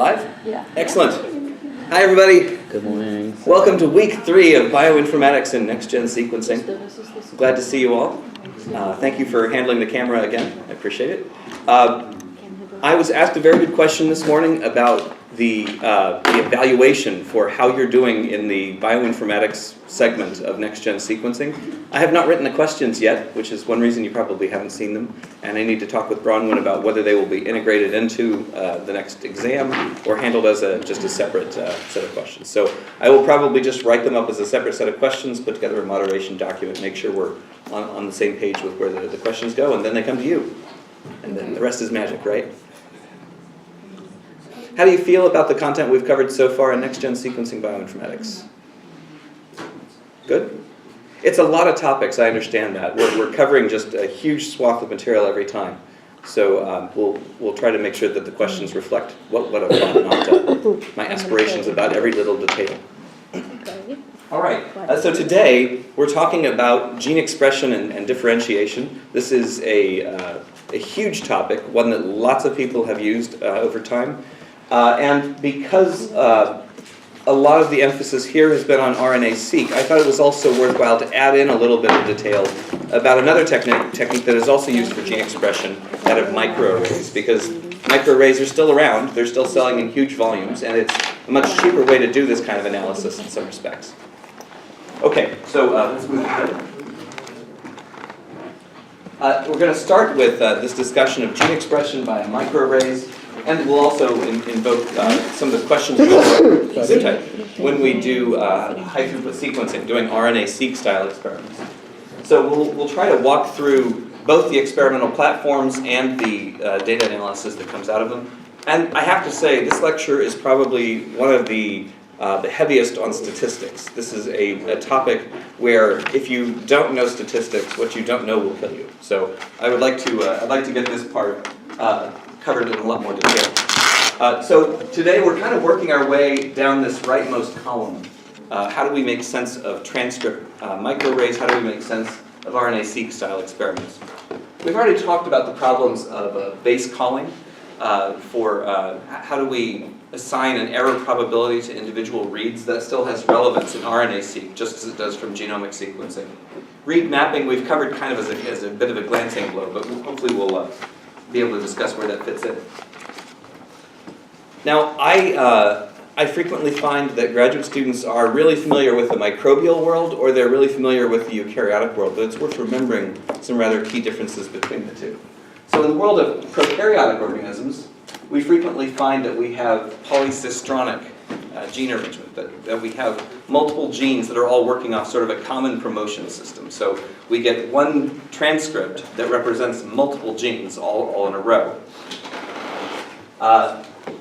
Live? Yeah. Excellent. Hi, everybody. Good morning. Welcome to week 3 of bioinformatics and next-gen sequencing. Glad to see you all. Thank you for handling the camera again. I appreciate it. I was asked a very good question this morning about the evaluation for how you're doing in the bioinformatics segment of next-gen sequencing. I have not written the questions yet, which is one reason you probably haven't seen them, and I need to talk with Bronwyn about whether they will be integrated into the next exam or handled as just a separate set of questions. So I will probably just write them up as a separate set of questions, put together a moderation document, make sure we're on the same page with where the questions go, and then they come to you. And then the rest is magic, right? How do you feel about the content we've covered so far in next-gen sequencing bioinformatics? Good? It's a lot of topics, I understand that. We're covering just a huge swath of material every time. So we'll try to make sure that the questions reflect what I've got, not my aspirations about every little detail. All right, so today we're talking about gene expression and differentiation. This is a huge topic, one that lots of people have used over time. And because a lot of the emphasis here has been on RNA-Seq, I thought it was also worthwhile to add in a little bit of detail about another technique that is also used for gene expression, that of microarrays, because microarrays are still around, they're still selling in huge volumes, and it's a much cheaper way to do this kind of analysis in some respects. Okay, so let's move ahead. We're going to start with this discussion of gene expression by microarrays, and we'll also invoke some of the questions when we do high-throughput sequencing, doing RNA-Seq style experiments. So we'll try to walk through both the experimental platforms and the data analysis that comes out of them. And I have to say, this lecture is probably one of the heaviest on statistics. This is a topic where if you don't know statistics, what you don't know will kill you. So I'd like to get this part covered in a lot more detail. So today we're kind of working our way down this rightmost column. How do we make sense of transcript microarrays? How do we make sense of RNA-Seq style experiments? We've already talked about the problems of base calling for how do we assign an error probability to individual reads. That still has relevance in RNA-Seq, just as it does from genomic sequencing. Read mapping we've covered kind of as a bit of a glancing blow, but hopefully we'll be able to discuss where that fits in. Now, I frequently find that graduate students are really familiar with the microbial world, or they're really familiar with the eukaryotic world, but it's worth remembering some rather key differences between the two. So in the world of prokaryotic organisms, we frequently find that we have polycistronic gene arrangement, that we have multiple genes that are all working off sort of a common promotion system. So we get one transcript that represents multiple genes all in a row.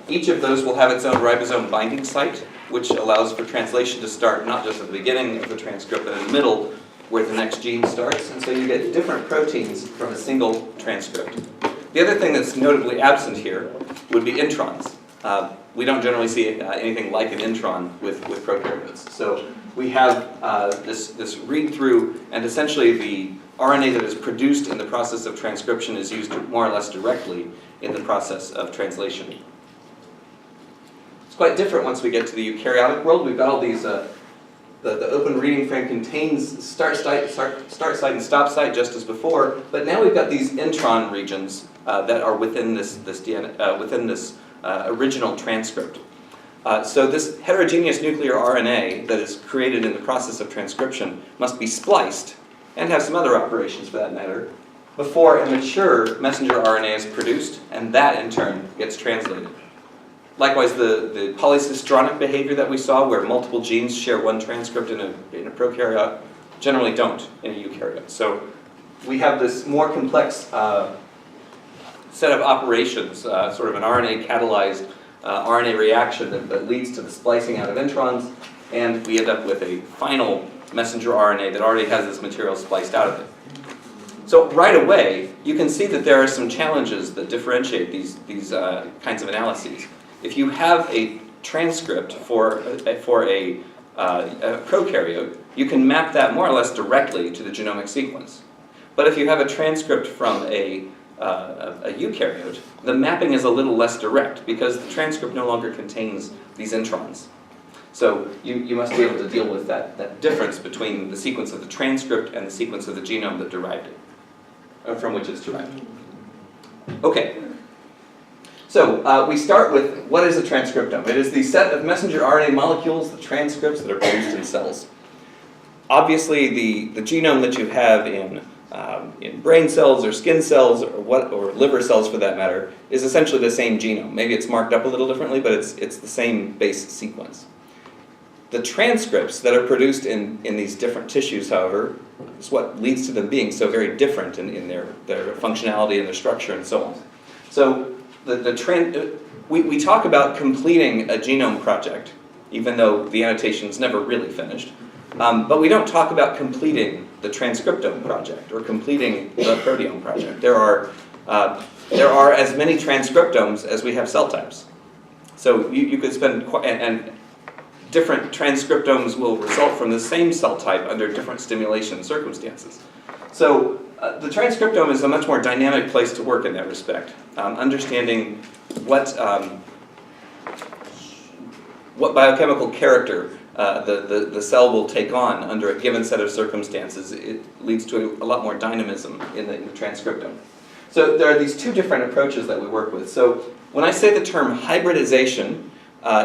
Each of those will have its own ribosome binding site, which allows for translation to start not just at the beginning of the transcript, but in the middle where the next gene starts. And so you get different proteins from a single transcript. The other thing that's notably absent here would be introns. We don't generally see anything like an intron with prokaryotes. So we have this read-through, and essentially the RNA that is produced in the process of transcription is used more or less directly in the process of translation. It's quite different once we get to the eukaryotic world. We've got all these, the open reading frame contains start site and stop site just as before, but now we've got these intron regions that are within this original transcript. So this heterogeneous nuclear RNA that is created in the process of transcription must be spliced, and have some other operations for that matter, before a mature messenger RNA is produced, and that in turn gets translated. Likewise, the polycistronic behavior that we saw, where multiple genes share one transcript in a prokaryote, generally don't in a eukaryote. So we have this more complex set of operations, sort of an RNA-catalyzed RNA reaction that leads to the splicing out of introns, and we end up with a final messenger RNA that already has this material spliced out of it. So right away, you can see that there are some challenges that differentiate these kinds of analyses. If you have a transcript for a prokaryote, you can map that more or less directly to the genomic sequence. But if you have a transcript from a a eukaryote, the mapping is a little less direct because the transcript no longer contains these introns. So you must be able to deal with that difference between the sequence of the transcript and the sequence of the genome that derived it, from which it's derived. Okay. So we start with what is a transcriptome? It is the set of messenger RNA molecules, the transcripts that are produced in cells. Obviously, the genome that you have in brain cells or skin cells or liver cells for that matter is essentially the same genome. Maybe it's marked up a little differently, but it's the same base sequence. The transcripts that are produced in these different tissues, however, is what leads to them being so very different in their functionality and their structure and so on. So we talk about completing a genome project, even though the annotation is never really finished. But we don't talk about completing the transcriptome project or completing the proteome project. There are as many transcriptomes as we have cell types. So you could spend, and different transcriptomes will result from the same cell type under different stimulation circumstances. So the transcriptome is a much more dynamic place to work in that respect. Understanding what biochemical character the cell will take on under a given set of circumstances, it leads to a lot more dynamism in the transcriptome. So there are these two different approaches that we work with. So when I say the term hybridization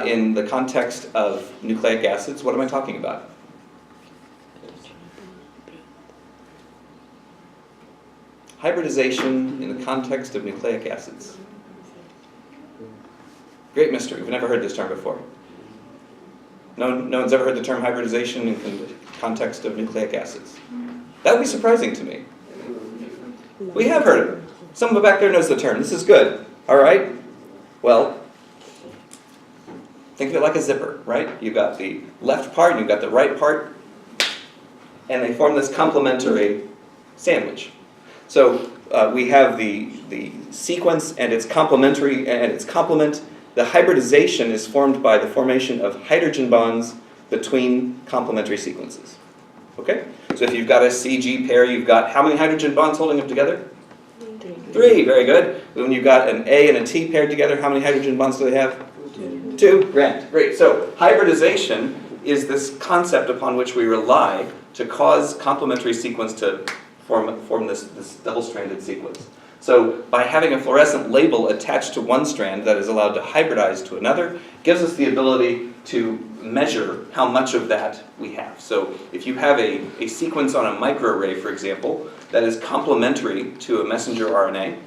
in the context of nucleic acids, what am I talking about? Hybridization in the context of nucleic acids. Great mystery. We've never heard this term before. No one's ever heard the term hybridization in the context of nucleic acids. That would be surprising to me. We have heard it. Someone back there knows the term. This is good. All right? Well, think of it like a zipper, right? You've got the left part and you've got the right part, and they form this complementary sandwich. So we have the sequence and its complementary and its complement. The hybridization is formed by the formation of hydrogen bonds between complementary sequences. Okay? So if you've got a CG pair, you've got how many hydrogen bonds holding them together? 3. Very good. When you've got an A and a T paired together, how many hydrogen bonds do they have? 2. Great. So hybridization is this concept upon which we rely to cause complementary sequence to form this double-stranded sequence. So by having a fluorescent label attached to one strand that is allowed to hybridize to another, gives us the ability to measure how much of that we have. So if you have a sequence on a microarray, for example, that is complementary to a messenger RNA,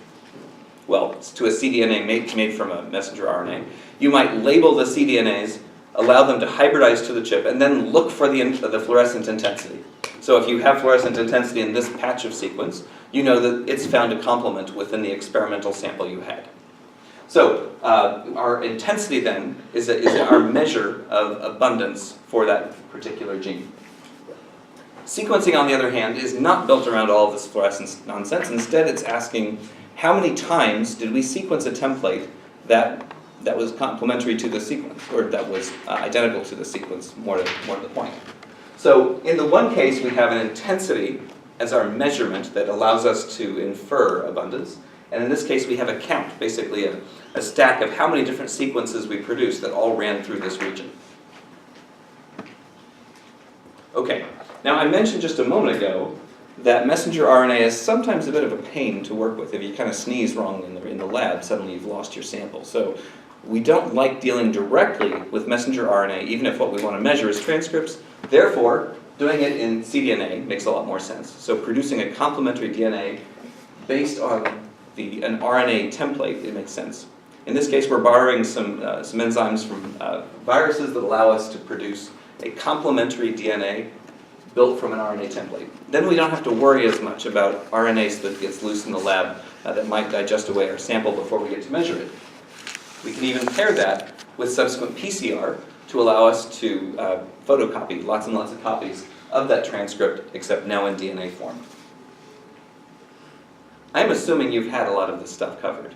well, to a cDNA made from a messenger RNA, you might label the cDNAs, allow them to hybridize to the chip, and then look for the fluorescent intensity. So if you have fluorescent intensity in this patch of sequence, you know that it's found a complement within the experimental sample you had. So our intensity then is our measure of abundance for that particular gene. Sequencing, on the other hand, is not built around all of this fluorescence nonsense. Instead, it's asking how many times did we sequence a template that was complementary to the sequence, or that was identical to the sequence, more to the point. So in the one case, we have an intensity as our measurement that allows us to infer abundance. And in this case, we have a count, basically a stack of how many different sequences we produced that all ran through this region. Okay, now I mentioned just a moment ago that messenger RNA is sometimes a bit of a pain to work with. If you kind of sneeze wrong in the lab, suddenly you've lost your sample. So we don't like dealing directly with messenger RNA, even if what we want to measure is transcripts. Therefore, doing it in cDNA makes a lot more sense. So producing a complementary DNA based on an RNA template, it makes sense. In this case, we're borrowing some enzymes from viruses that allow us to produce a complementary DNA built from an RNA template. Then we don't have to worry as much about RNAs that gets loose in the lab that might digest away our sample before we get to measure it. We can even pair that with subsequent PCR to allow us to photocopy lots and lots of copies of that transcript, except now in DNA form. I'm assuming you've had a lot of this stuff covered.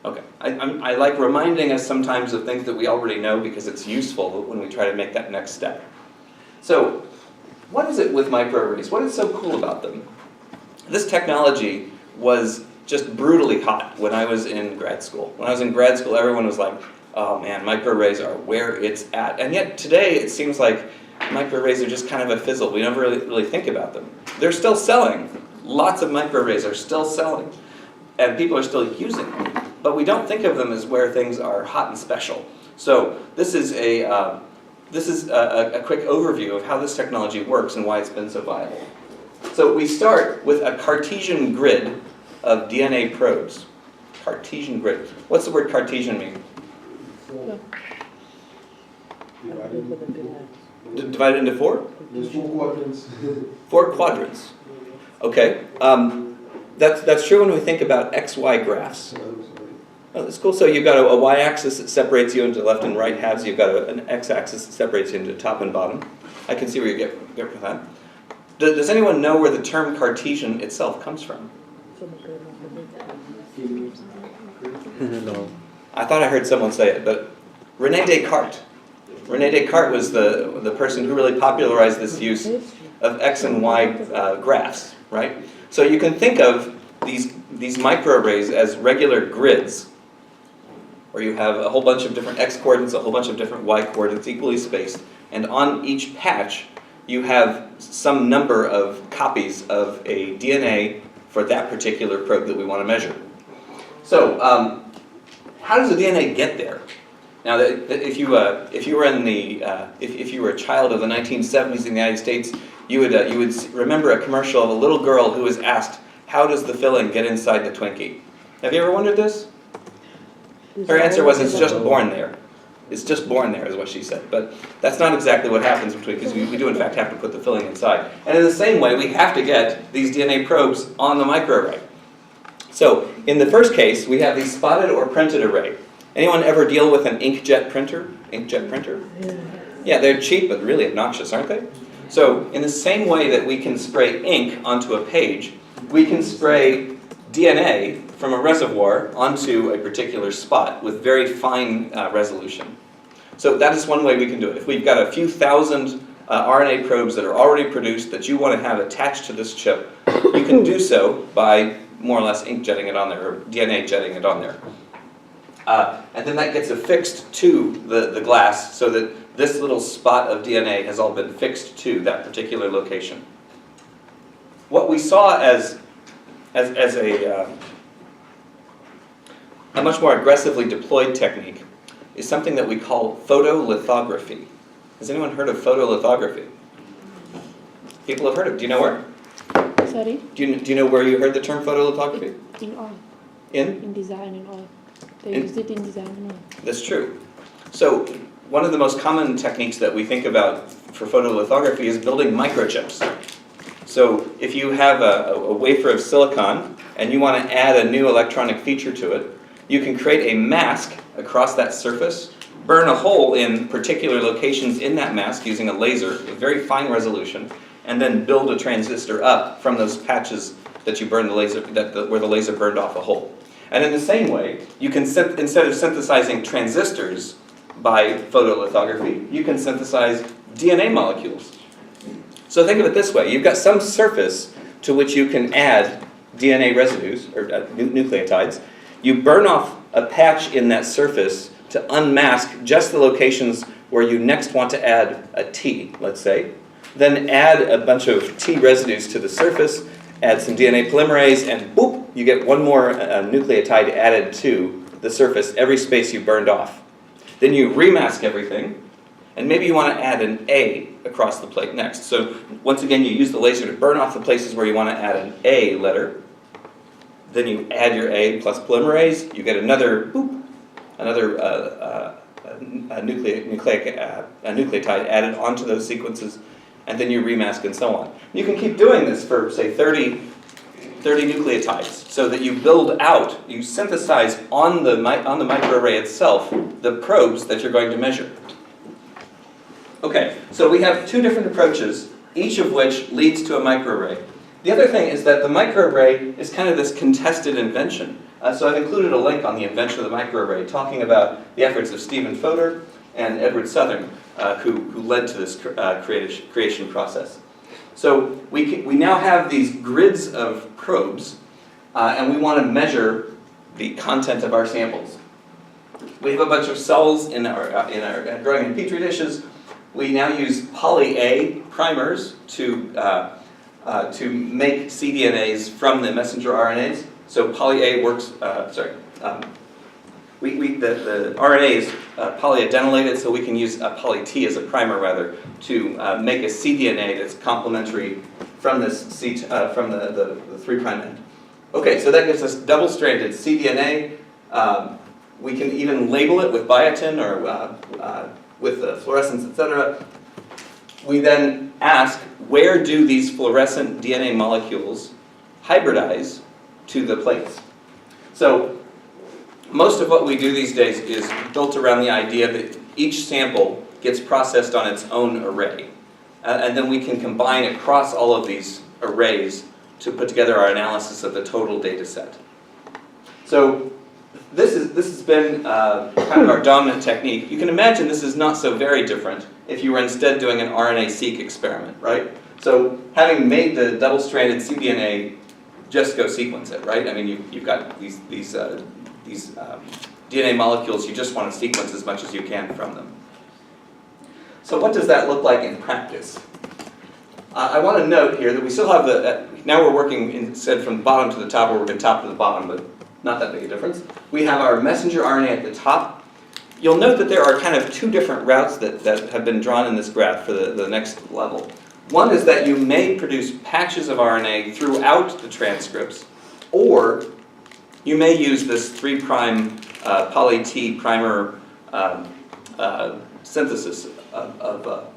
Okay, I like reminding us sometimes of things that we already know because it's useful when we try to make that next step. So, what is it with microarrays? What is so cool about them? This technology was just brutally hot when I was in grad school. When I was in grad school, everyone was like, oh man, microarrays are where it's at. And yet today, it seems like microarrays are just kind of a fizzle. We never really think about them. They're still selling. Lots of microarrays are still selling. And people are still using them. But we don't think of them as where things are hot and special. So this is a quick overview of how this technology works and why it's been so viable. So we start with a Cartesian grid of DNA probes. Cartesian grid. What's the word Cartesian mean? Divided into four? There's 4 quadrants. 4 quadrants. Okay. That's true when we think about XY graphs. Oh, that's cool. So you've got a y-axis that separates you into left and right halves. You've got an x-axis that separates you into top and bottom. I can see where you get from that. Does anyone know where the term Cartesian itself comes from? No. I thought I heard someone say it, but René Descartes. René Descartes was the person who really popularized this use of x and y graphs, right? So you can think of these microarrays as regular grids, where you have a whole bunch of different x coordinates, a whole bunch of different y coordinates equally spaced, and on each patch you have some number of copies of a DNA for that particular probe that we want to measure. So how does the DNA get there? Now, if you were if you were a child of the 1970s in the United States, you would remember a commercial of a little girl who was asked, "How does the filling get inside the Twinkie?" Have you ever wondered this? Her answer was, "It's just born there." It's just born there, is what she said. But that's not exactly what happens with Twinkies. We do, in fact, have to put the filling inside. And in the same way, we have to get these DNA probes on the microarray. So in the first case, we have the spotted or printed array. Anyone ever deal with an inkjet printer? Inkjet printer? Yeah, they're cheap, but really obnoxious, aren't they? So in the same way that we can spray ink onto a page, we can spray DNA from a reservoir onto a particular spot with very fine resolution. So that is one way we can do it. If we've got a few thousand RNA probes that are already produced that you want to have attached to this chip, you can do so by more or less ink jetting it on there, or DNA jetting it on there. And then that gets affixed to the glass so that this little spot of DNA has all been fixed to that particular location. What we saw as a much more aggressively deployed technique is something that we call photolithography. Has anyone heard of photolithography? People have heard of it. Do you know where? Sorry? Do you know where you heard the term photolithography? In all. In? In design and all. They use it in design and all. That's true. So one of the most common techniques that we think about for photolithography is building microchips. So if you have a wafer of silicon and you want to add a new electronic feature to it, you can create a mask across that surface, burn a hole in particular locations in that mask using a laser with very fine resolution, and then build a transistor up from those patches that you burned the laser, where the laser burned off a hole. And in the same way, you can, instead of synthesizing transistors by photolithography, you can synthesize DNA molecules. So think of it this way. You've got some surface to which you can add DNA residues, or nucleotides. You burn off a patch in that surface to unmask just the locations where you next want to add a T, let's say. Then add a bunch of T residues to the surface, add some DNA polymerase, and boop, you get one more nucleotide added to the surface, every space you burned off. Then you remask everything, and maybe you want to add an A across the plate next. So once again, you use the laser to burn off the places where you want to add an A letter. Then you add your A plus polymerase, you get another boop, another nucleotide added onto those sequences, and then you remask and so on. You can keep doing this for, say, 30 nucleotides, so that you build out, you synthesize on the microarray itself the probes that you're going to measure. Okay, so we have two different approaches, each of which leads to a microarray. The other thing is that the microarray is kind of this contested invention. So I've included a link on the invention of the microarray, talking about the efforts of Stephen Fodor and Edward Southern, who led to this creation process. So we now have these grids of probes, and we want to measure the content of our samples. We have a bunch of cells in our growing in petri dishes. We now use poly-A primers to make cDNAs from the messenger RNAs. So poly-A works. The RNA is polyadenylated, so we can use poly-T as a primer rather to make a cDNA that's complementary from this from the 3' end. Okay, so that gives us double-stranded cDNA. We can even label it with biotin or with fluorescence, etc. We then ask, where do these fluorescent DNA molecules hybridize to the plates? So most of what we do these days is built around the idea that each sample gets processed on its own array. And then we can combine across all of these arrays to put together our analysis of the total data set. So this has been kind of our dominant technique. You can imagine this is not so very different if you were instead doing an RNA-Seq experiment, right? So having made the double-stranded cDNA, just go sequence it, right? I mean, you've got these DNA molecules, you just want to sequence as much as you can from them. So what does that look like in practice? I want to note here that we still have now we're working instead from bottom to the top, we're working top to the bottom, but not that big a difference. We have our messenger RNA at the top. You'll note that there are kind of two different routes that have been drawn in this graph for the next level. One is that you may produce patches of RNA throughout the transcripts, or you may use this 3' poly-T primer synthesis of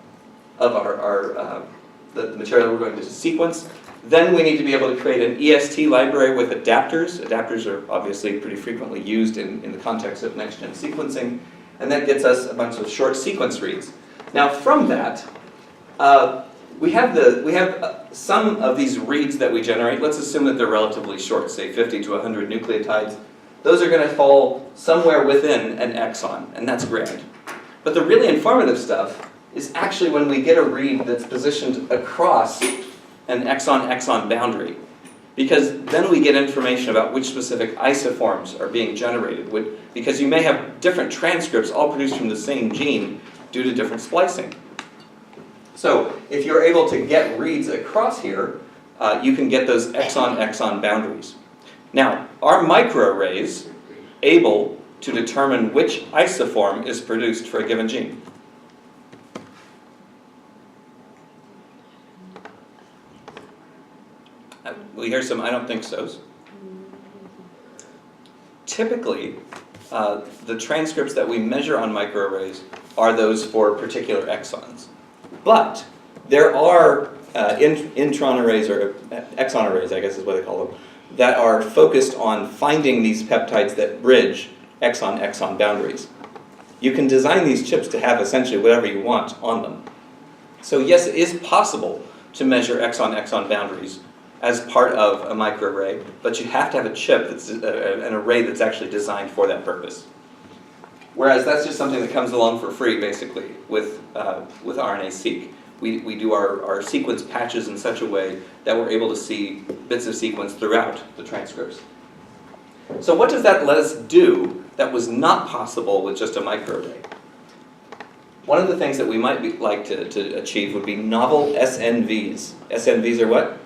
the material we're going to sequence. Then we need to be able to create an EST library with adapters. Adapters are obviously pretty frequently used in the context of next-gen sequencing, and that gets us a bunch of short sequence reads. Now from that, we have some of these reads that we generate. Let's assume that they're relatively short, say 50 to 100 nucleotides. Those are going to fall somewhere within an exon, and that's grand. But the really informative stuff is actually when we get a read that's positioned across an exon-exon boundary, because then we get information about which specific isoforms are being generated, because you may have different transcripts all produced from the same gene due to different splicing. So if you're able to get reads across here, you can get those exon-exon boundaries. Now, are microarrays able to determine which isoform is produced for a given gene? We hear some I don't think so's. Typically, the transcripts that we measure on microarrays are those for particular exons. But there are intron arrays, or exon arrays, I guess is what they call them, that are focused on finding these peptides that bridge exon-exon boundaries. You can design these chips to have essentially whatever you want on them. So yes, it is possible to measure exon-exon boundaries as part of a microarray, but you have to have a chip that's an array that's actually designed for that purpose. Whereas that's just something that comes along for free, basically, with RNA-Seq. We do our sequence patches in such a way that we're able to see bits of sequence throughout the transcripts. So what does that let us do that was not possible with just a microarray? One of the things that we might like to achieve would be novel SNVs. SNVs are what?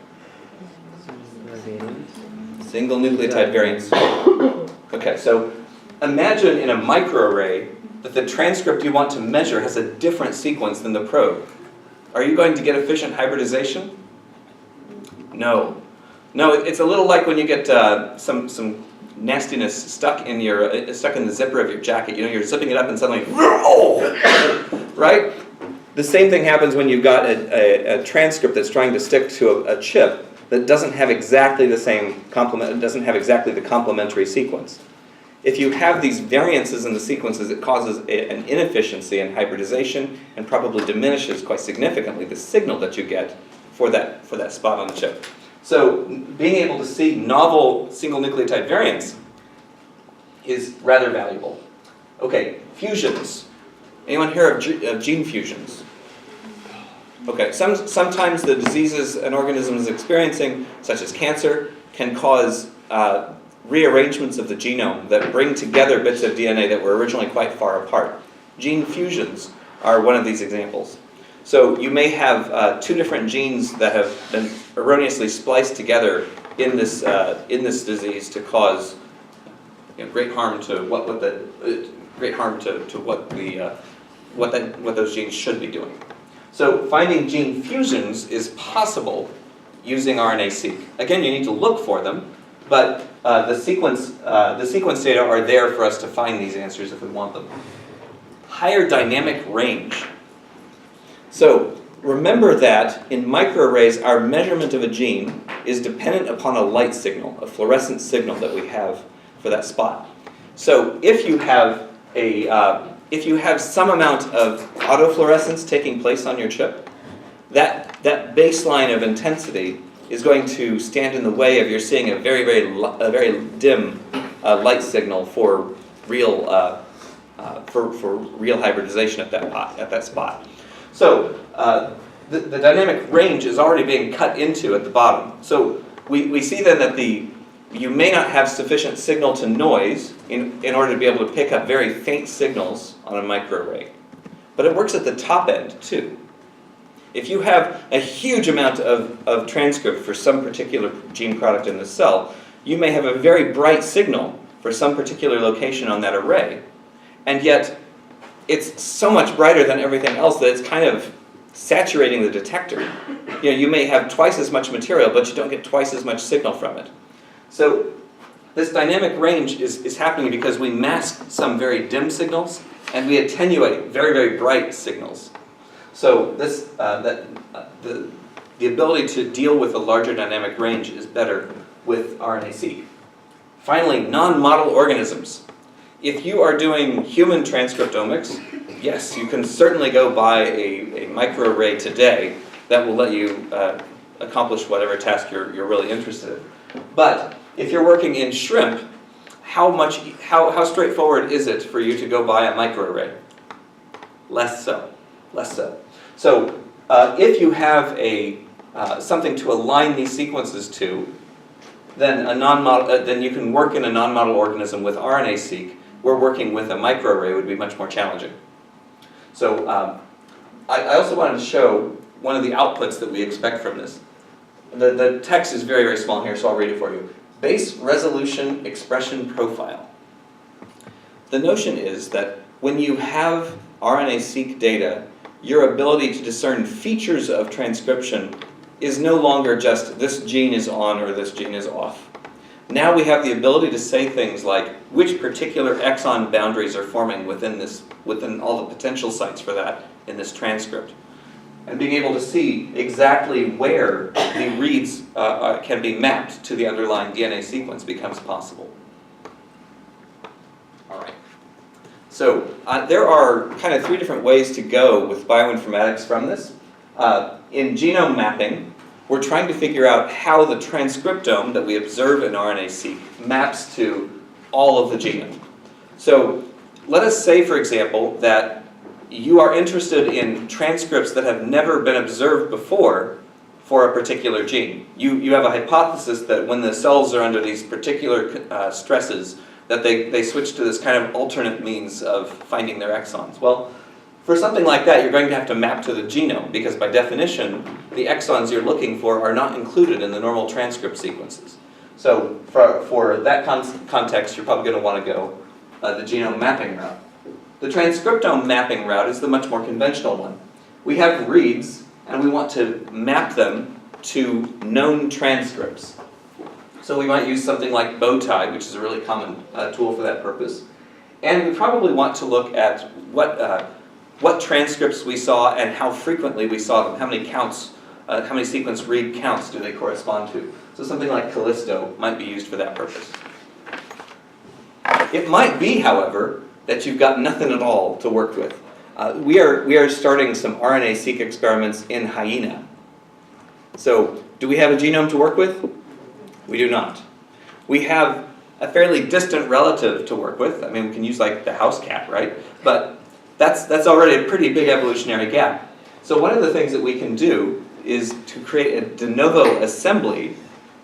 Single nucleotide variants. Okay, so imagine in a microarray that the transcript you want to measure has a different sequence than the probe. Are you going to get efficient hybridization? No. No, it's a little like when you get some nastiness stuck in the zipper of your jacket. You know, you're zipping it up and suddenly, right? The same thing happens when you've got a transcript that's trying to stick to a chip that doesn't have exactly the same complement, doesn't have exactly the complementary sequence. If you have these variances in the sequences, it causes an inefficiency in hybridization and probably diminishes quite significantly the signal that you get for that spot on the chip. So being able to see novel single nucleotide variants is rather valuable. Okay, fusions. Anyone hear of gene fusions? Okay, sometimes the diseases an organism is experiencing, such as cancer, can cause rearrangements of the genome that bring together bits of DNA that were originally quite far apart. Gene fusions are one of these examples. So you may have two different genes that have been erroneously spliced together in this disease to cause great harm to what those genes should be doing. So finding gene fusions is possible using RNA-Seq. Again, you need to look for them, but the sequence data are there for us to find these answers if we want them. Higher dynamic range. So remember that in microarrays, our measurement of a gene is dependent upon a light signal, a fluorescent signal that we have for that spot. So if you have some amount of autofluorescence taking place on your chip, that baseline of intensity is going to stand in the way of your seeing a very dim light signal for real real hybridization at that spot. So the dynamic range is already being cut into at the bottom. So we see then that you may not have sufficient signal to noise in order to be able to pick up very faint signals on a microarray. But it works at the top end too. If you have a huge amount of transcript for some particular gene product in the cell, you may have a very bright signal for some particular location on that array, and yet it's so much brighter than everything else that it's kind of saturating the detector. You may have twice as much material, but you don't get twice as much signal from it. So this dynamic range is happening because we mask some very dim signals and we attenuate very, very bright signals. So the ability to deal with a larger dynamic range is better with RNA-Seq. Finally, non-model organisms. If you are doing human transcriptomics, yes, you can certainly go buy a microarray today that will let you accomplish whatever task you're really interested in. But if you're working in shrimp, how straightforward is it for you to go buy a microarray? Less so. So if you have something to align these sequences to, then you can work in a non-model organism with RNA-Seq. Where working with a microarray would be much more challenging. So I also wanted to show one of the outputs that we expect from this. The text is very, very small here, so I'll read it for you. Base resolution expression profile. The notion is that when you have RNA-Seq data, your ability to discern features of transcription is no longer just this gene is on or this gene is off. Now we have the ability to say things like which particular exon boundaries are forming within all the potential sites for that in this transcript. And being able to see exactly where the reads can be mapped to the underlying DNA sequence becomes possible. All right. So there are kind of three different ways to go with bioinformatics from this. In genome mapping, we're trying to figure out how the transcriptome that we observe in RNA-Seq maps to all of the genome. So let us say, for example, that you are interested in transcripts that have never been observed before for a particular gene. You have a hypothesis that when the cells are under these particular stresses, that they switch to this kind of alternate means of finding their exons. Well, for something like that, you're going to have to map to the genome, because by definition, the exons you're looking for are not included in the normal transcript sequences. So for that context, you're probably going to want to go the genome mapping route. The transcriptome mapping route is the much more conventional one. We have reads, and we want to map them to known transcripts. So we might use something like bowtie, which is a really common tool for that purpose. And we probably want to look at what transcripts we saw and how frequently we saw them, how many sequence read counts do they correspond to. So something like Callisto might be used for that purpose. It might be, however, that you've got nothing at all to work with. We are starting some RNA-Seq experiments in hyena. So do we have a genome to work with? We do not. We have a fairly distant relative to work with. I mean, we can use like the house cat, right? But that's already a pretty big evolutionary gap. So one of the things that we can do is to create a de novo assembly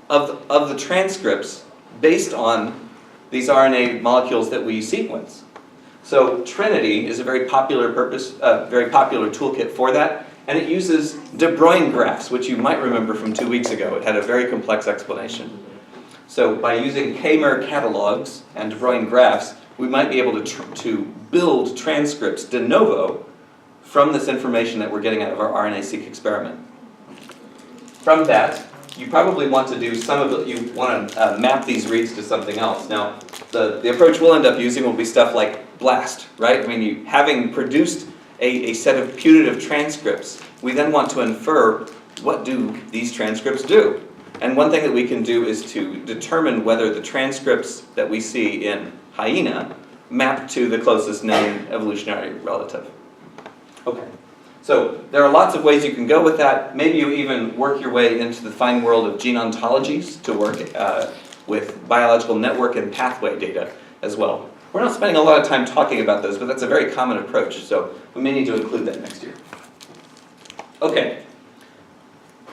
of the transcripts based on these RNA molecules that we sequence. So Trinity is a very popular toolkit for that, and it uses De Bruijn graphs, which you might remember from 2 weeks ago. It had a very complex explanation. So by using K-mer catalogs and De Bruijn graphs, we might be able to build transcripts de novo from this information that we're getting out of our RNA-seq experiment. From that, you probably want to do you want to map these reads to something else. Now, the approach we'll end up using will be stuff like BLAST, right? I mean, having produced a set of putative transcripts, we then want to infer what do these transcripts do. And one thing that we can do is to determine whether the transcripts that we see in hyena map to the closest known evolutionary relative. Okay. So there are lots of ways you can go with that. Maybe you even work your way into the fine world of gene ontologies to work with biological network and pathway data as well. We're not spending a lot of time talking about those, but that's a very common approach, so we may need to include that next year. Okay.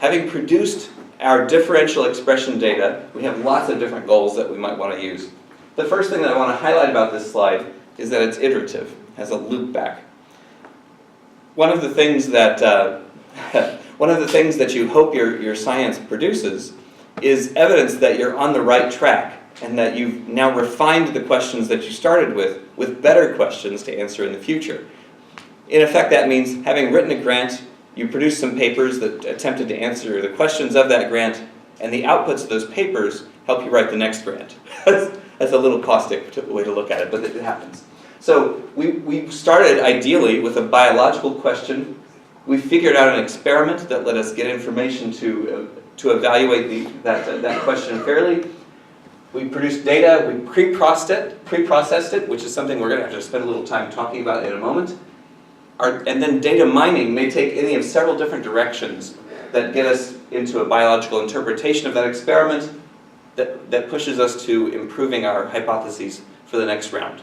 Having produced our differential expression data, we have lots of different goals that we might want to use. The first thing that I want to highlight about this slide is that it's iterative, it has a loop back. One of the things that you hope your science produces is evidence that you're on the right track and that you've now refined the questions that you started with better questions to answer in the future. In effect, that means having written a grant, you produced some papers that attempted to answer the questions of that grant, and the outputs of those papers help you write the next grant. That's a little caustic way to look at it, but it happens. So we started ideally with a biological question. We figured out an experiment that let us get information to evaluate that question fairly. We produced data, we pre-processed it, which is something we're going to have to spend a little time talking about in a moment. And then data mining may take any of several different directions that get us into a biological interpretation of that experiment that pushes us to improving our hypotheses for the next round.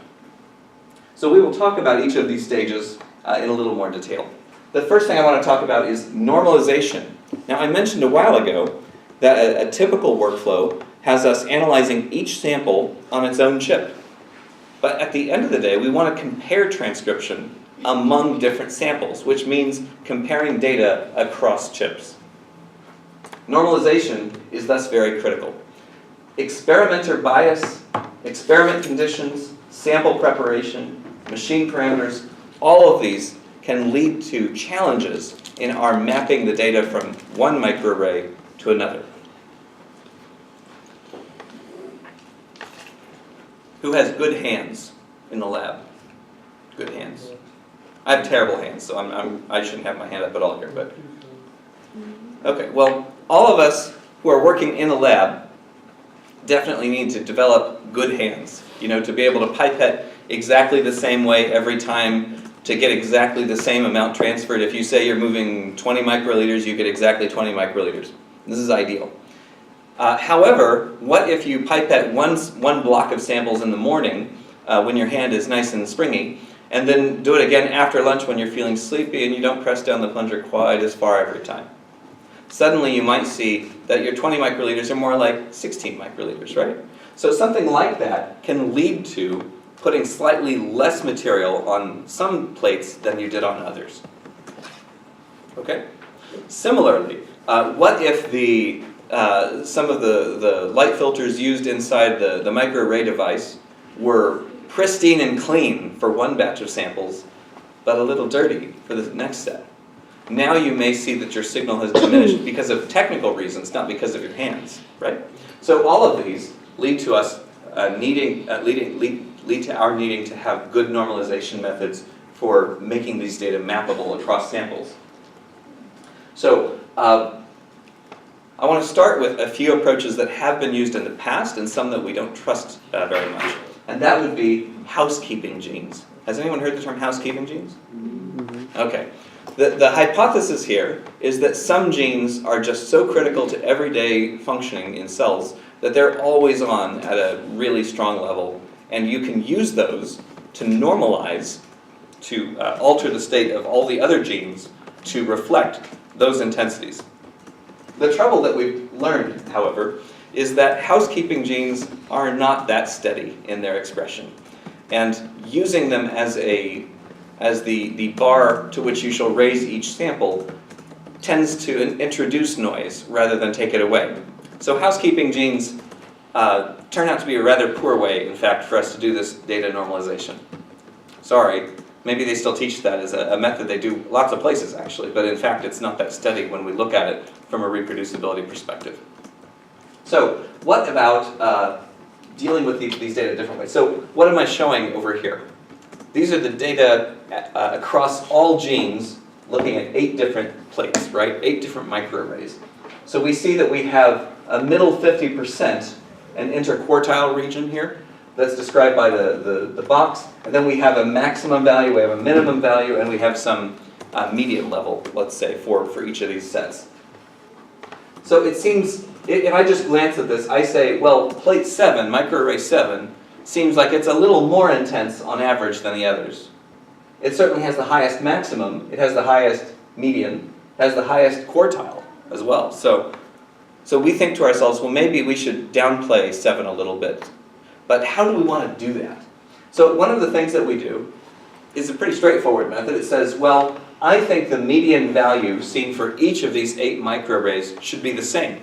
So we will talk about each of these stages in a little more detail. The first thing I want to talk about is normalization. Now, I mentioned a while ago that a typical workflow has us analyzing each sample on its own chip. But at the end of the day, we want to compare transcription among different samples, which means comparing data across chips. Normalization is thus very critical. Experimenter bias, experiment conditions, sample preparation, machine parameters, all of these can lead to challenges in our mapping the data from one microarray to another. Who has good hands in the lab? Good hands. I have terrible hands, so I shouldn't have my hand up at all here. But okay, well, all of us who are working in a lab definitely need to develop good hands. You know, to be able to pipette exactly the same way every time, to get exactly the same amount transferred. If you say you're moving 20 microliters, you get exactly 20 microliters. This is ideal. However, what if you pipette one block of samples in the morning when your hand is nice and springy, and then do it again after lunch when you're feeling sleepy and you don't press down the plunger quite as far every time? Suddenly you might see that your 20 microliters are more like 16 microliters, right? So something like that can lead to putting slightly less material on some plates than you did on others. Okay? Similarly, what if some of the light filters used inside the microarray device were pristine and clean for one batch of samples, but a little dirty for the next set? Now you may see that your signal has diminished because of technical reasons, not because of your hands, right? So all of these lead to us needing to have good normalization methods for making these data mappable across samples. So I want to start with a few approaches that have been used in the past and some that we don't trust very much. And that would be housekeeping genes. Has anyone heard the term housekeeping genes? Okay. The hypothesis here is that some genes are just so critical to everyday functioning in cells that they're always on at a really strong level, and you can use those to normalize, to alter the state of all the other genes to reflect those intensities. The trouble that we've learned, however, is that housekeeping genes are not that steady in their expression. And using them as the bar to which you shall raise each sample tends to introduce noise rather than take it away. So housekeeping genes turn out to be a rather poor way, in fact, for us to do this data normalization. Sorry, maybe they still teach that as a method they do lots of places actually, but in fact it's not that steady when we look at it from a reproducibility perspective. So what about dealing with these data different ways? So what am I showing over here? These are the data across all genes looking at 8 different plates, right? 8 different microarrays. So we see that we have a middle 50%, an interquartile region here that's described by the box, and then we have a maximum value, we have a minimum value, and we have some median level, let's say, for each of these sets. So it seems, if I just glance at this, I say, well, plate 7, microarray 7, seems like it's a little more intense on average than the others. It certainly has the highest maximum, it has the highest median, it has the highest quartile as well. So we think to ourselves, well, maybe we should downplay 7 a little bit. But how do we want to do that? So one of the things that we do is a pretty straightforward method. It says, well, I think the median value seen for each of these 8 microarrays should be the same.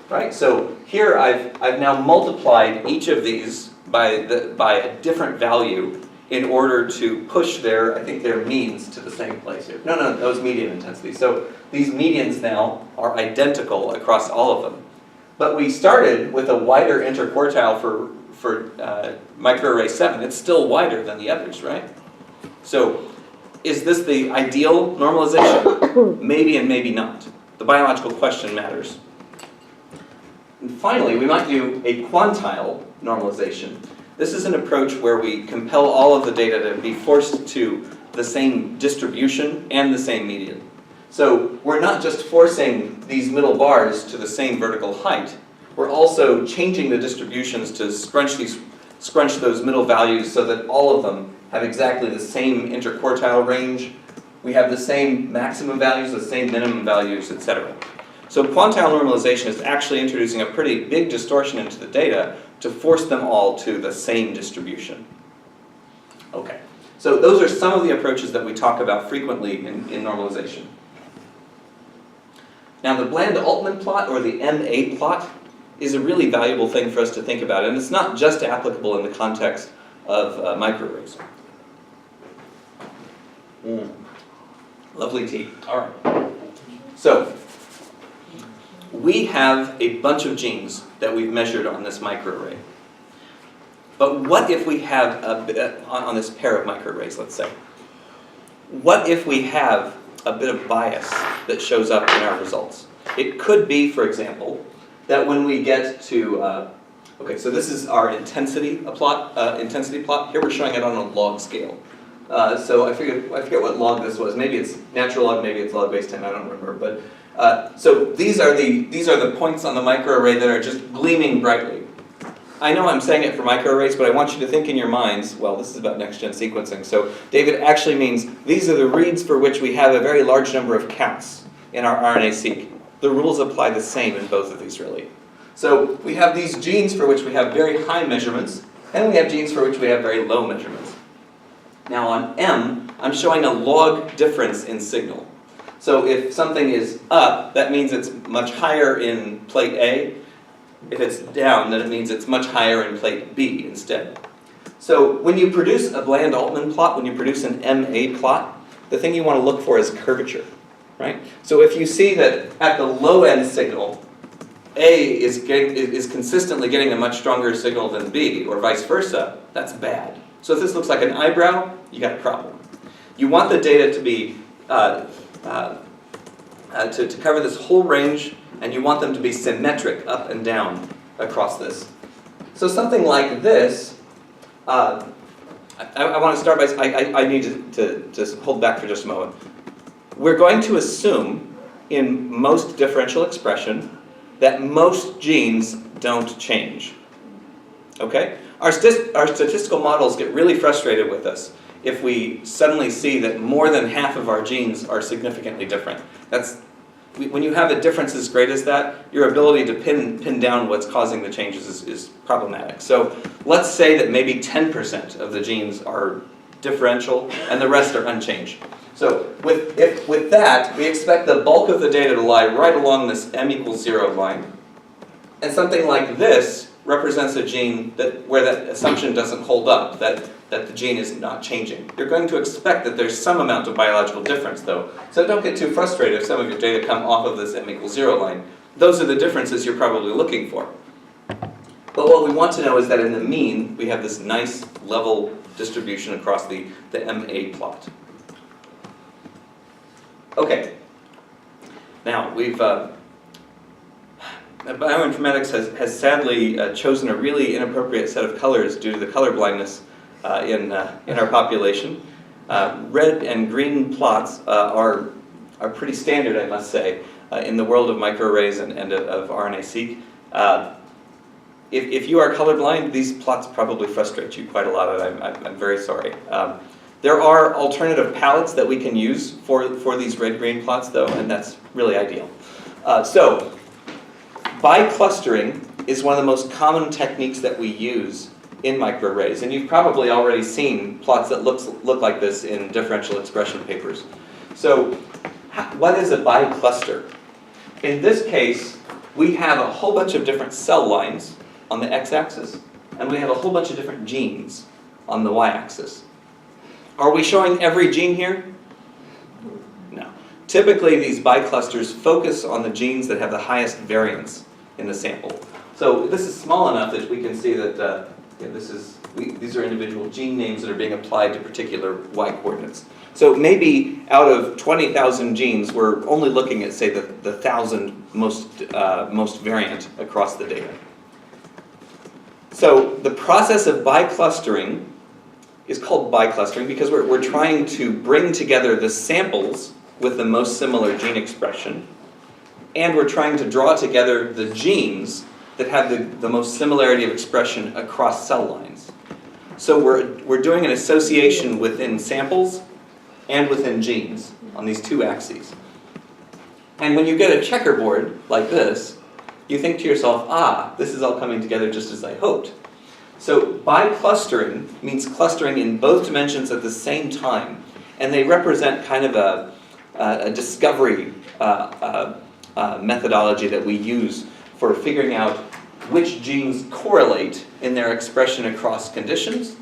Right? So here I've now multiplied each of these by a different value in order to push their means to the same place here. No, those median intensities. So these medians now are identical across all of them. But we started with a wider interquartile for microarray 7. It's still wider than the others, right? So is this the ideal normalization? Maybe and maybe not. The biological question matters. And finally, we might do a quantile normalization. This is an approach where we compel all of the data to be forced to the same distribution and the same median. So we're not just forcing these middle bars to the same vertical height, we're also changing the distributions to scrunch those middle values so that all of them have exactly the same interquartile range. We have the same maximum values, the same minimum values, etc. So quantile normalization is actually introducing a pretty big distortion into the data to force them all to the same distribution. Okay, so those are some of the approaches that we talk about frequently in normalization. Now the Bland-Altman plot, or the MA plot, is a really valuable thing for us to think about, and it's not just applicable in the context of microarrays. Lovely tea. All right. So we have a bunch of genes that we've measured on this microarray. But what if we have on this pair of microarrays, let's say? What if we have a bit of bias that shows up in our results? It could be, for example, that when we get to, okay, so this is our intensity plot. Here we're showing it on a log scale. So I forget what log this was. Maybe it's natural log, maybe it's log base 10. I don't remember. But so these are the points on the microarray that are just gleaming brightly. I know I'm saying it for microarrays, but I want you to think in your minds. Well, this is about next-gen sequencing. So David actually means these are the reads for which we have a very large number of counts in our RNA-Seq. The rules apply the same in both of these, really. So we have these genes for which we have very high measurements, and we have genes for which we have very low measurements. Now on M, I'm showing a log difference in signal. So if something is up, that means it's much higher in plate A. If it's down, then it means it's much higher in plate B instead. So when you produce a Bland-Altman plot, when you produce an MA plot, the thing you want to look for is curvature. Right? So if you see that at the low end signal, A is consistently getting a much stronger signal than B, or vice versa, that's bad. So if this looks like an eyebrow, you got a problem. You want the data to be to cover this whole range, and you want them to be symmetric up and down across this. So something like this, I want to start by, I need to just hold back for just a moment. We're going to assume in most differential expression that most genes don't change. Okay? Our statistical models get really frustrated with us if we suddenly see that more than half of our genes are significantly different. when you have a difference as great as that, your ability to pin down what's causing the changes is problematic. So let's say that maybe 10% of the genes are differential and the rest are unchanged. So with that, we expect the bulk of the data to lie right along this m=0 line. And something like this represents a gene where that assumption doesn't hold up, that the gene is not changing. You're going to expect that there's some amount of biological difference, though. So don't get too frustrated if some of your data come off of this m=0 line. Those are the differences you're probably looking for. But what we want to know is that in the mean, we have this nice level distribution across the MA plot. Okay. Now, bioinformatics has sadly chosen a really inappropriate set of colors due to the color blindness in our population. Red and green plots are pretty standard, I must say, in the world of microarrays and of RNA-Seq. If you are colorblind, these plots probably frustrate you quite a lot, and I'm very sorry. There are alternative palettes that we can use for these red-green plots, though, and that's really ideal. So, biclustering is one of the most common techniques that we use in microarrays, and you've probably already seen plots that look like this in differential expression papers. So, what is a bicluster? In this case, we have a whole bunch of different cell lines on the x-axis, and we have a whole bunch of different genes on the y-axis. Are we showing every gene here? No. Typically, these biclusters focus on the genes that have the highest variance in the sample. So this is small enough that we can see that these are individual gene names that are being applied to particular y-coordinates. So maybe out of 20,000 genes, we're only looking at, say, the 1,000 most variant across the data. So the process of biclustering is called biclustering because we're trying to bring together the samples with the most similar gene expression, and we're trying to draw together the genes that have the most similarity of expression across cell lines. So we're doing an association within samples and within genes on these two axes. And when you get a checkerboard like this, you think to yourself, this is all coming together just as I hoped. So biclustering means clustering in both dimensions at the same time, and they represent kind of a discovery methodology that we use for figuring out which genes correlate in their expression across conditions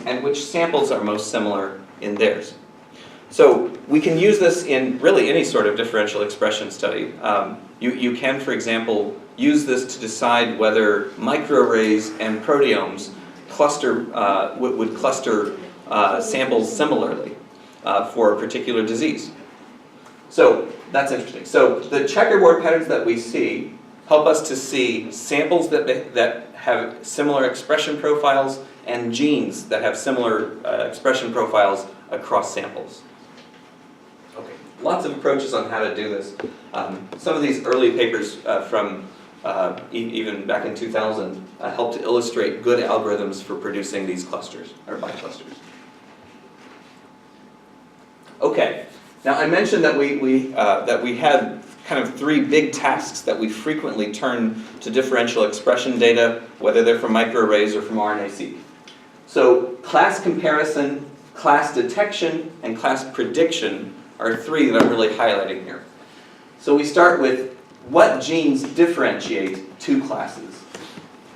and which samples are most similar in theirs. So we can use this in really any sort of differential expression study. You can, for example, use this to decide whether microarrays and proteomes would cluster samples similarly for a particular disease. So that's interesting. So the checkerboard patterns that we see help us to see samples that have similar expression profiles and genes that have similar expression profiles across samples. Okay, lots of approaches on how to do this. Some of these early papers from even back in 2000 helped to illustrate good algorithms for producing these clusters, or biclusters. Okay, now I mentioned that we had kind of three big tasks that we frequently turn to differential expression data, whether they're from microarrays or from RNA-Seq. So class comparison, class detection, and class prediction are three that I'm really highlighting here. So we start with what genes differentiate two classes.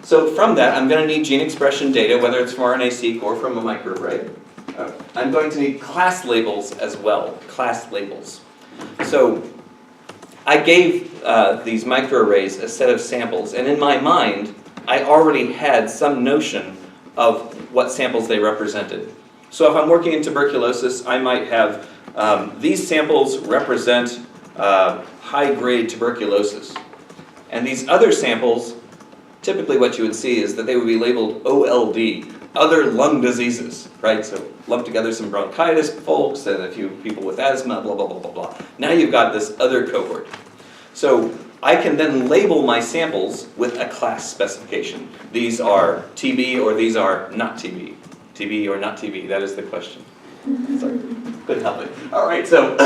So from that, I'm going to need gene expression data, whether it's from RNA-Seq or from a microarray. I'm going to need class labels as well, class labels. So I gave these microarrays a set of samples, and in my mind, I already had some notion of what samples they represented. So if I'm working in tuberculosis, I might have these samples represent high-grade tuberculosis. And these other samples, typically what you would see is that they would be labeled OLD, other lung diseases, right? So lump together some bronchitis folks and a few people with asthma, blah, blah, blah, blah, blah. Now you've got this other cohort. So I can then label my samples with a class specification. These are TB or these are not TB. TB or not TB, that is the question. Sorry, couldn't help it. All right, so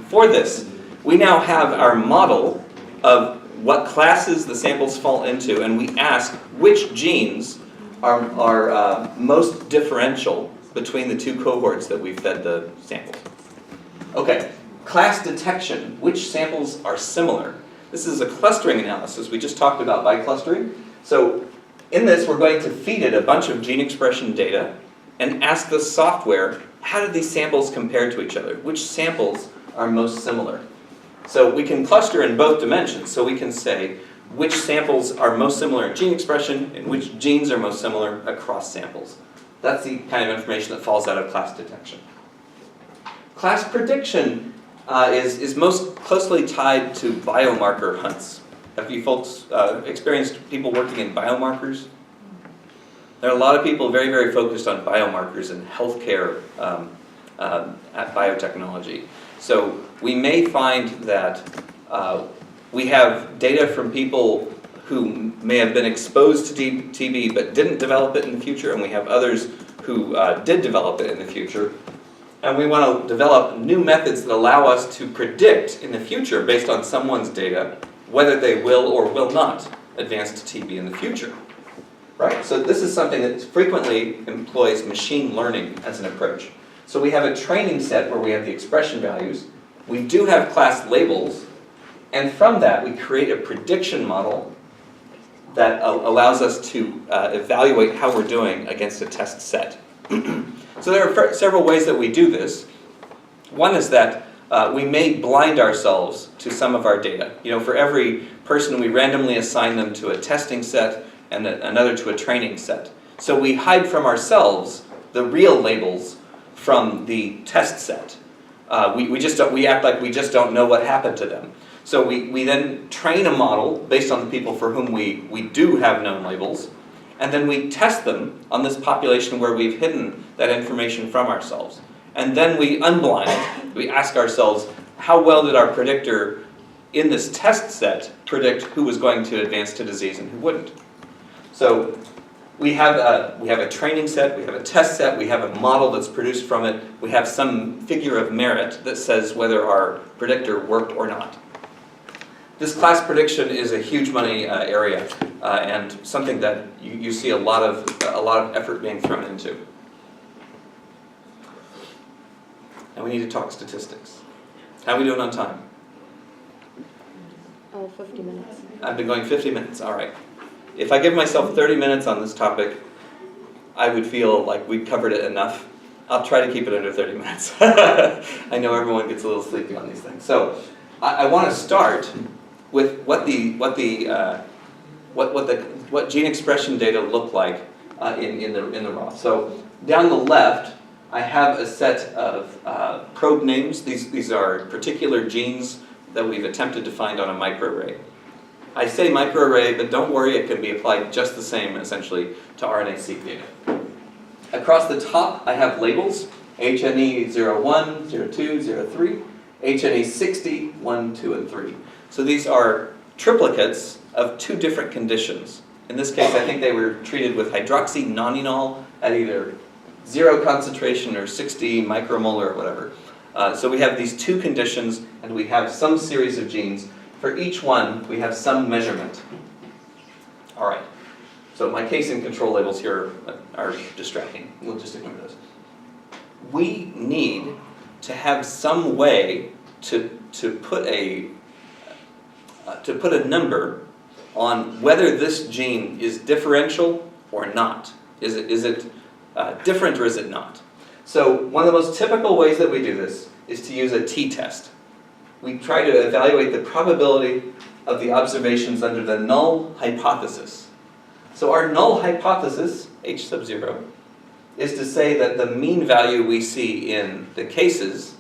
for this, we now have our model of what classes the samples fall into, and we ask which genes are most differential between the two cohorts that we fed the samples. Okay, class detection, which samples are similar? This is a clustering analysis. We just talked about biclustering. So in this, we're going to feed it a bunch of gene expression data and ask the software, how do these samples compare to each other? Which samples are most similar? So we can cluster in both dimensions. So we can say which samples are most similar in gene expression and which genes are most similar across samples. That's the kind of information that falls out of class detection. Class prediction is most closely tied to biomarker hunts. Have you folks experienced people working in biomarkers? There are a lot of people very, very focused on biomarkers in healthcare at biotechnology. So we may find that we have data from people who may have been exposed to TB but didn't develop it in the future, and we have others who did develop it in the future. And we want to develop new methods that allow us to predict in the future, based on someone's data, whether they will or will not advance to TB in the future. Right? So this is something that frequently employs machine learning as an approach. So we have a training set where we have the expression values. We do have class labels. And from that, we create a prediction model that allows us to evaluate how we're doing against a test set. So there are several ways that we do this. One is that we may blind ourselves to some of our data. You know, for every person, we randomly assign them to a testing set and another to a training set. So we hide from ourselves the real labels from the test set. We act like we just don't know what happened to them. So we then train a model based on the people for whom we do have known labels, and then we test them on this population where we've hidden that information from ourselves. And then we unblind. We ask ourselves, how well did our predictor in this test set predict who was going to advance to disease and who wouldn't? So we have a training set, we have a test set, we have a model that's produced from it, we have some figure of merit that says whether our predictor worked or not. This class prediction is a huge money area and something that you see a lot of effort being thrown into. And we need to talk statistics. How are we doing on time? 50 minutes. I've been going 50 minutes, all right. If I give myself 30 minutes on this topic, I would feel like we covered it enough. I'll try to keep it under 30 minutes. I know everyone gets a little sleepy on these things. So I want to start with what gene expression data look like in the raw. So down the left, I have a set of probe names. These are particular genes that we've attempted to find on a microarray. I say microarray, but don't worry, it can be applied just the same, essentially, to RNA-Seq data. Across the top, I have labels, HNE01, 02, 03, HNE60, 1, 2, and 3. So these are triplicates of two different conditions. In this case, I think they were treated with hydroxynonenal at either 0 concentration or 60 micromolar or whatever. So we have these two conditions, and we have some series of genes. For each one, we have some measurement. All right. So my case and control labels here are distracting. We'll just ignore those. We need to have some way to put a number on whether this gene is differential or not. Is it different or is it not? So one of the most typical ways that we do this is to use a t-test. We try to evaluate the probability of the observations under the null hypothesis. So our null hypothesis, H sub 0, is to say that the mean value we see in the cases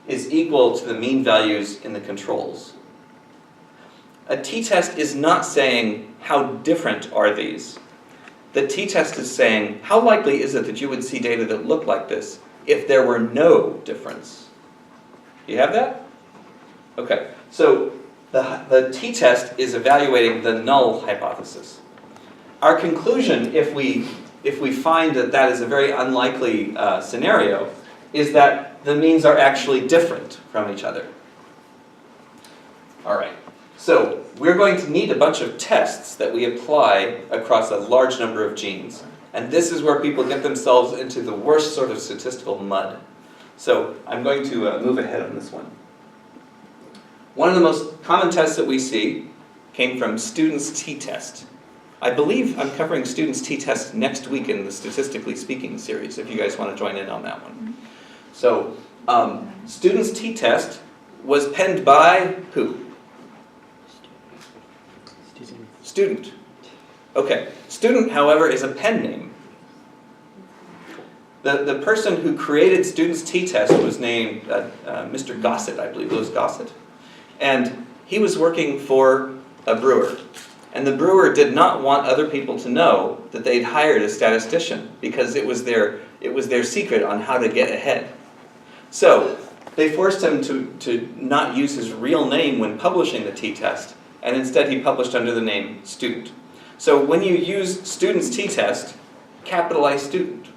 is equal to the mean values in the controls. A t-test is not saying how different are these. The t-test is saying how likely is it that you would see data that look like this if there were no difference. You have that? Okay, so the t-test is evaluating the null hypothesis. Our conclusion, if we find that that is a very unlikely scenario, is that the means are actually different from each other. All right. So we're going to need a bunch of tests that we apply across a large number of genes. And this is where people get themselves into the worst sort of statistical mud. So I'm going to move ahead on this one. One of the most common tests that we see came from students' t-test. I believe I'm covering students' t-test next week in the Statistically Speaking series, if you guys want to join in on that one. So students' t-test was penned by who? Student. Okay. Student, however, is a pen name. The person who created students' t-test was named Mr. Gossett, I believe, Louis Gossett. And he was working for a brewer. And the brewer did not want other people to know that they'd hired a statistician because it was their secret on how to get ahead. So they forced him to not use his real name when publishing the t-test, and instead he published under the name student. So when you use student's t-test, capitalize student.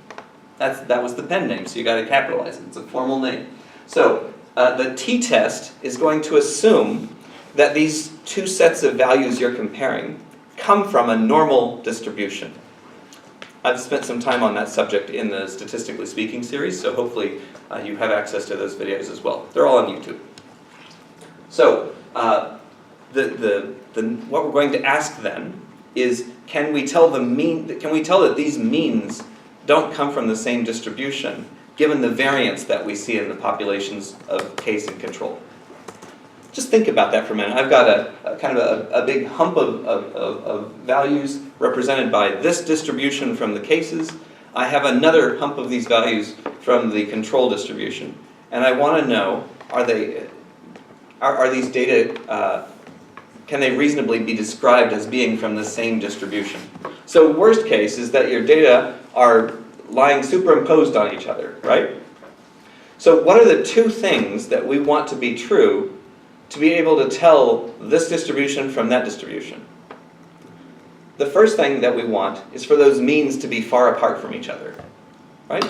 That was the pen name, so you got to capitalize it. It's a formal name. So the t-test is going to assume that these two sets of values you're comparing come from a normal distribution. I've spent some time on that subject in the Statistically Speaking series, so hopefully you have access to those videos as well. They're all on YouTube. So what we're going to ask then is, can we tell that these means don't come from the same distribution, given the variance that we see in the populations of case and control? Just think about that for a minute. I've got a kind of a big hump of values represented by this distribution from the cases. I have another hump of these values from the control distribution. And I want to know, are these data, can they reasonably be described as being from the same distribution? So worst case is that your data are lying superimposed on each other, right? So what are the two things that we want to be true to be able to tell this distribution from that distribution? The first thing that we want is for those means to be far apart from each other, right?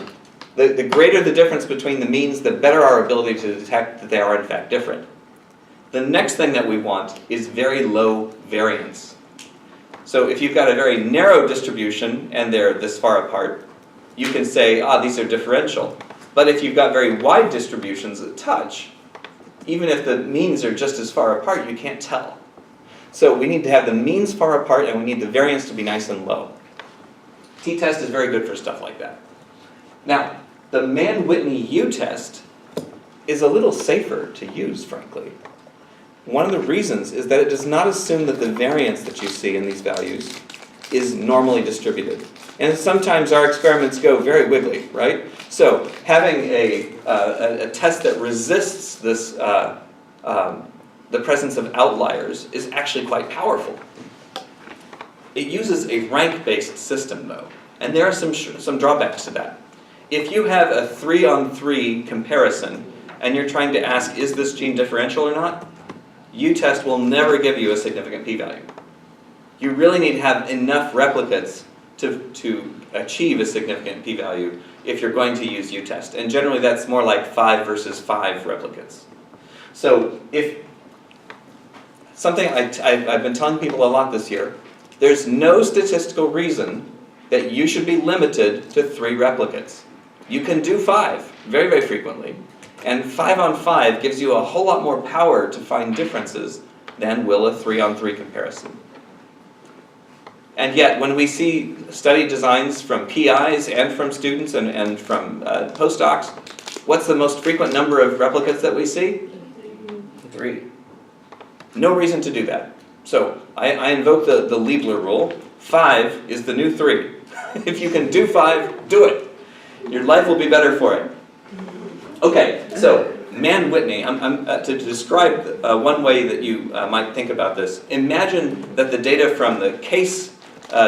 The greater the difference between the means, the better our ability to detect that they are in fact different. The next thing that we want is very low variance. So if you've got a very narrow distribution and they're this far apart, you can say, these are differential. But if you've got very wide distributions that touch, even if the means are just as far apart, you can't tell. So we need to have the means far apart, and we need the variance to be nice and low. T-test is very good for stuff like that. Now, the Mann-Whitney U-test is a little safer to use, frankly. One of the reasons is that it does not assume that the variance that you see in these values is normally distributed. And sometimes our experiments go very wiggly, right? So having a test that resists this, the presence of outliers is actually quite powerful. It uses a rank-based system, though, and there are some drawbacks to that. If you have a 3-on-3 comparison and you're trying to ask, is this gene differential or not, U-test will never give you a significant p-value. You really need to have enough replicates to achieve a significant p-value if you're going to use U-test. And generally that's more like 5 versus 5 replicates. So if something I've been telling people a lot this year, there's no statistical reason that you should be limited to 3 replicates. You can do 5 very, very frequently. And 5-on-5 gives you a whole lot more power to find differences than will a 3-on-3 comparison. And yet, when we see study designs from PIs and from students and from postdocs, what's the most frequent number of replicates that we see? 3. No reason to do that. So I invoke the Liebler rule. 5 is the new 3. If you can do 5, do it. Your life will be better for it. Okay, so Mann-Whitney, to describe one way that you might think about this, imagine that the data from the case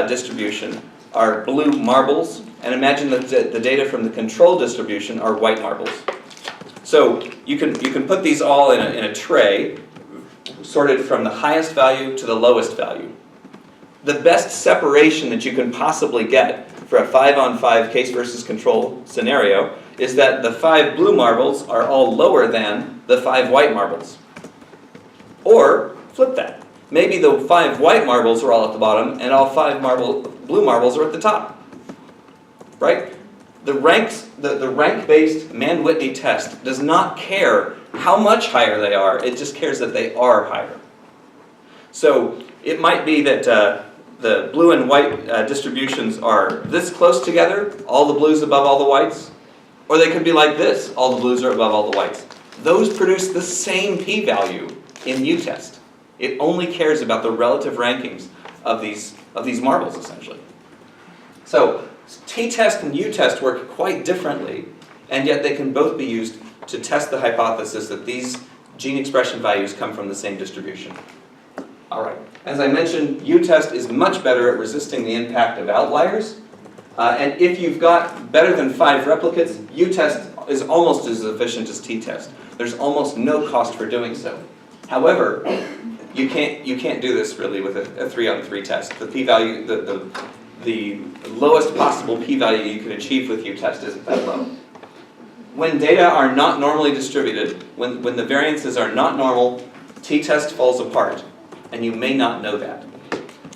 distribution are blue marbles, and imagine that the data from the control distribution are white marbles. So you can put these all in a tray, sorted from the highest value to the lowest value. The best separation that you can possibly get for a 5-on-5 case versus control scenario is that the 5 blue marbles are all lower than the 5 white marbles. Or flip that. Maybe the 5 white marbles are all at the bottom and all 5 blue marbles are at the top. Right? The rank-based Mann-Whitney test does not care how much higher they are, it just cares that they are higher. So it might be that the blue and white distributions are this close together, all the blues above all the whites, or they could be like this, all the blues are above all the whites. Those produce the same p-value in U-test. It only cares about the relative rankings of these marbles, essentially. So t-test and U-test work quite differently, and yet they can both be used to test the hypothesis that these gene expression values come from the same distribution. All right. As I mentioned, U-test is much better at resisting the impact of outliers. And if you've got better than 5 replicates, U-test is almost as efficient as t-test. There's almost no cost for doing so. However, you can't do this really with a 3-on-3 test. The p-value, the lowest possible p-value you can achieve with U-test isn't that low. When data are not normally distributed, when the variances are not normal, t-test falls apart, and you may not know that.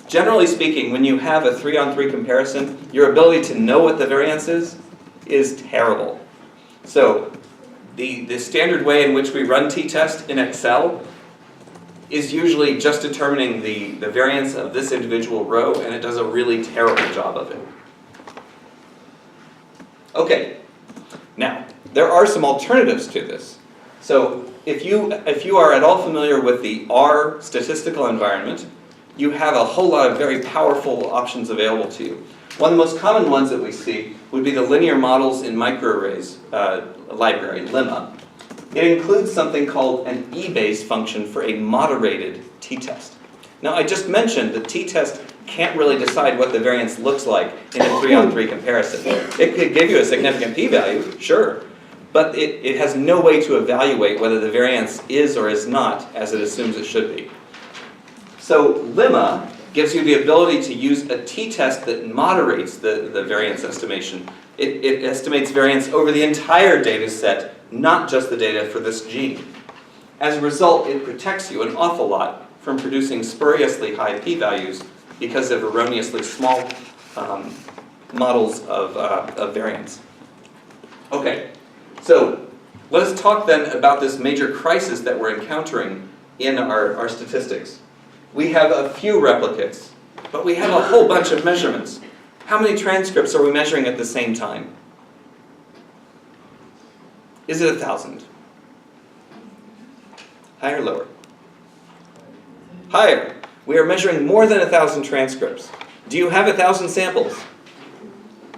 Generally speaking, when you have a 3-on-3 comparison, your ability to know what the variance is terrible. So the standard way in which we run t-test in Excel is usually just determining the variance of this individual row, and it does a really terrible job of it. Okay, now, there are some alternatives to this. So if you are at all familiar with the R statistical environment, you have a whole lot of very powerful options available to you. One of the most common ones that we see would be the linear models in microarrays library, lemma. It includes something called an E-base function for a moderated t-test. Now, I just mentioned that t-test can't really decide what the variance looks like in a 3-on-3 comparison. It could give you a significant p-value, sure, but it has no way to evaluate whether the variance is or is not as it assumes it should be. So lemma gives you the ability to use a t-test that moderates the variance estimation. It estimates variance over the entire data set, not just the data for this gene. As a result, it protects you an awful lot from producing spuriously high p-values because of erroneously small models of variance. Okay, so let us talk then about this major crisis that we're encountering in our statistics. We have a few replicates, but we have a whole bunch of measurements. How many transcripts are we measuring at the same time? Is it 1,000? Higher or lower? Higher. We are measuring more than 1,000 transcripts. Do you have 1,000 samples?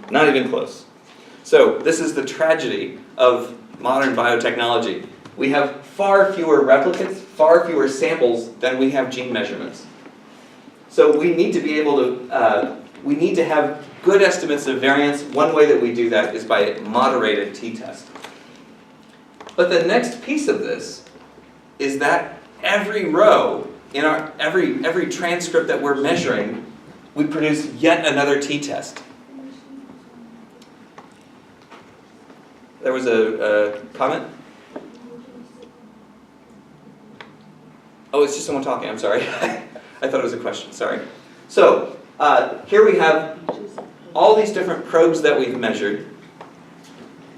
Not even close. So this is the tragedy of modern biotechnology. We have far fewer replicates, far fewer samples than we have gene measurements. So we need to be able to, we need to have good estimates of variance. One way that we do that is by a moderated t-test. But the next piece of this is that every row in our every transcript that we're measuring, we produce yet another t-test. There was a comment? Oh, it's just someone talking, I'm sorry. I thought it was a question, sorry. So, here we have all these different probes that we've measured.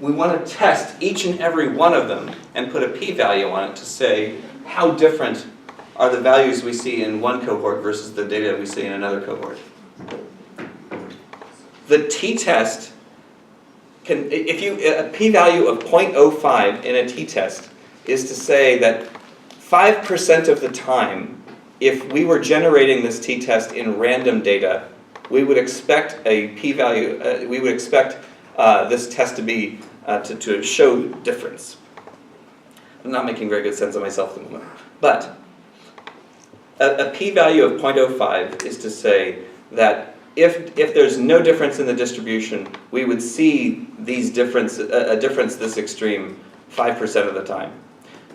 We want to test each and every one of them and put a p-value on it to say how different are the values we see in one cohort versus the data we see in another cohort. The t-test can, a p-value of 0.05 in a t-test is to say that 5% of the time, if we were generating this t-test in random data, we would expect a p-value, we would expect this test to be, to show difference. I'm not making very good sense of myself at the moment. But a p-value of 0.05 is to say that if there's no difference in the distribution, we would see a difference this extreme 5% of the time.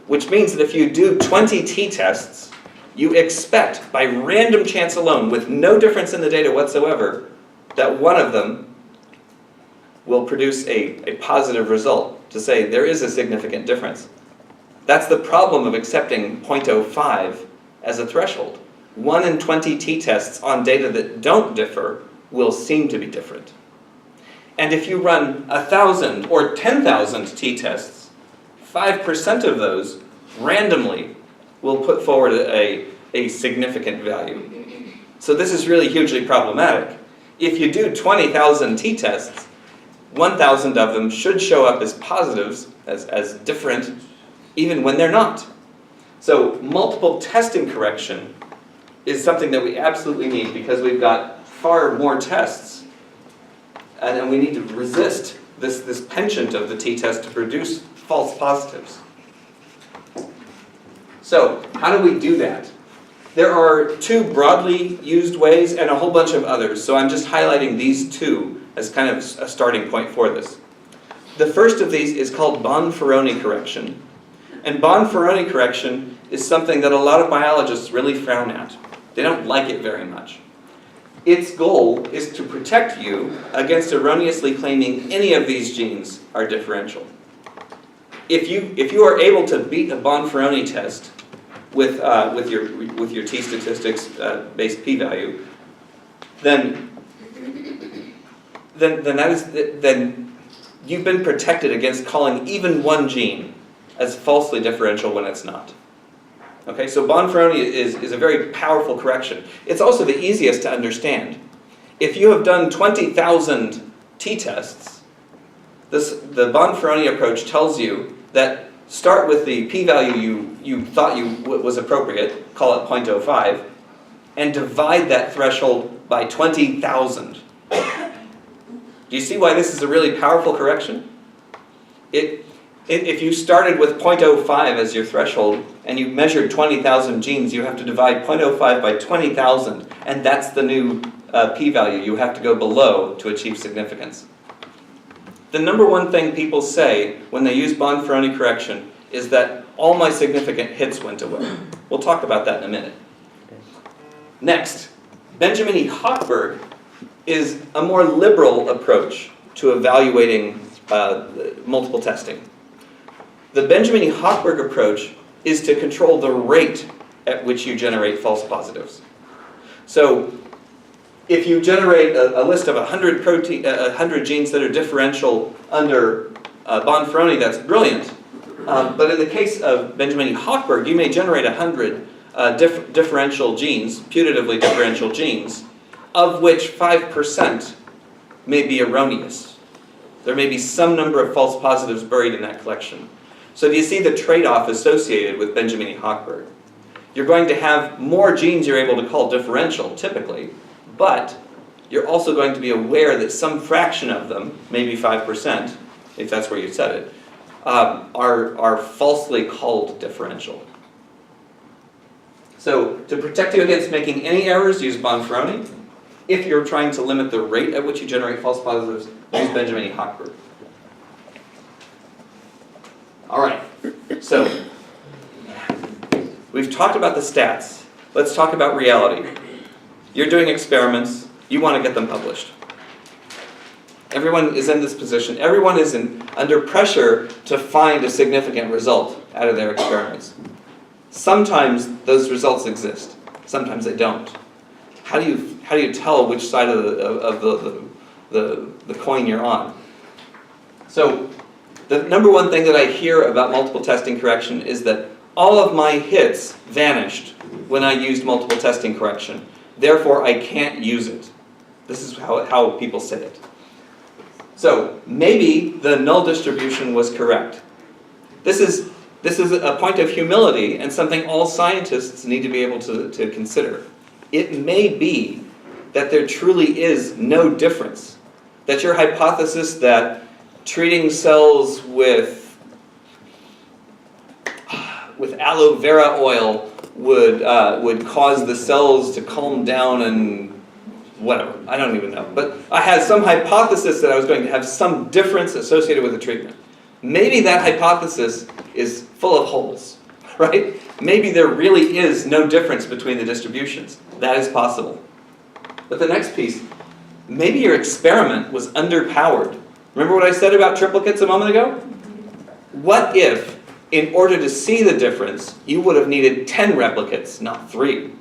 Which means that if you do 20 t-tests, you expect, by random chance alone, with no difference in the data whatsoever, that one of them will produce a positive result, to say there is a significant difference. That's the problem of accepting 0.05 as a threshold. 1 in 20 t-tests on data that don't differ will seem to be different. And if you run 1,000 or 10,000 t-tests, 5% of those randomly will put forward a significant value. So this is really hugely problematic. If you do 20,000 t-tests, 1,000 of them should show up as positives, as different, even when they're not. So multiple testing correction is something that we absolutely need because we've got far more tests, and we need to resist this penchant of the t-test to produce false positives. So how do we do that? There are two broadly used ways and a whole bunch of others, so I'm just highlighting these two as kind of a starting point for this. The first of these is called Bonferroni Correction. And Bonferroni Correction is something that a lot of biologists really frown at. They don't like it very much. Its goal is to protect you against erroneously claiming any of these genes are differential. If you are able to beat a Bonferroni test with your t-statistics based p-value, then you've been protected against calling even one gene as falsely differential when it's not. Okay, so Bonferroni is a very powerful correction. It's also the easiest to understand. If you have done 20,000 t-tests, the Bonferroni approach tells you that start with the p-value you thought was appropriate, call it 0.05, and divide that threshold by 20,000. Do you see why this is a really powerful correction? If you started with 0.05 as your threshold and you measured 20,000 genes, you have to divide 0.05 by 20,000, and that's the new p-value you have to go below to achieve significance. The number one thing people say when they use Bonferroni correction is that all my significant hits went away. We'll talk about that in a minute. Next, Benjamin E. Hochberg is a more liberal approach to evaluating multiple testing. The Benjamin E. Hochberg approach is to control the rate at which you generate false positives. So if you generate a list of 100 genes that are differential under Bonferroni, that's brilliant. But in the case of Benjamin E. Hochberg, you may generate 100 differential genes, putatively differential genes, of which 5% may be erroneous. There may be some number of false positives buried in that collection. So do you see the trade-off associated with Benjamin E. Hochberg? You're going to have more genes you're able to call differential, typically, but you're also going to be aware that some fraction of them, maybe 5%, if that's where you set it, are falsely called differential. So to protect you against making any errors, use Bonferroni. If you're trying to limit the rate at which you generate false positives, use Benjamin E. Hochberg. All right, so we've talked about the stats. Let's talk about reality. You're doing experiments. You want to get them published. Everyone is in this position. Everyone is under pressure to find a significant result out of their experiments. Sometimes those results exist. Sometimes they don't. How do you tell which side of the coin you're on? So the number one thing that I hear about multiple testing correction is that all of my hits vanished when I used multiple testing correction. Therefore, I can't use it. This is how people say it. So maybe the null distribution was correct. This is a point of humility and something all scientists need to be able to consider. It may be that there truly is no difference. That your hypothesis that treating cells with aloe vera oil would cause the cells to calm down and whatever. I don't even know. But I had some hypothesis that I was going to have some difference associated with the treatment. Maybe that hypothesis is full of holes, right? Maybe there really is no difference between the distributions. That is possible. But the next piece, maybe your experiment was underpowered. Remember what I said about triplicates a moment ago? What if In order to see the difference, you would have needed 10 replicates, not 3.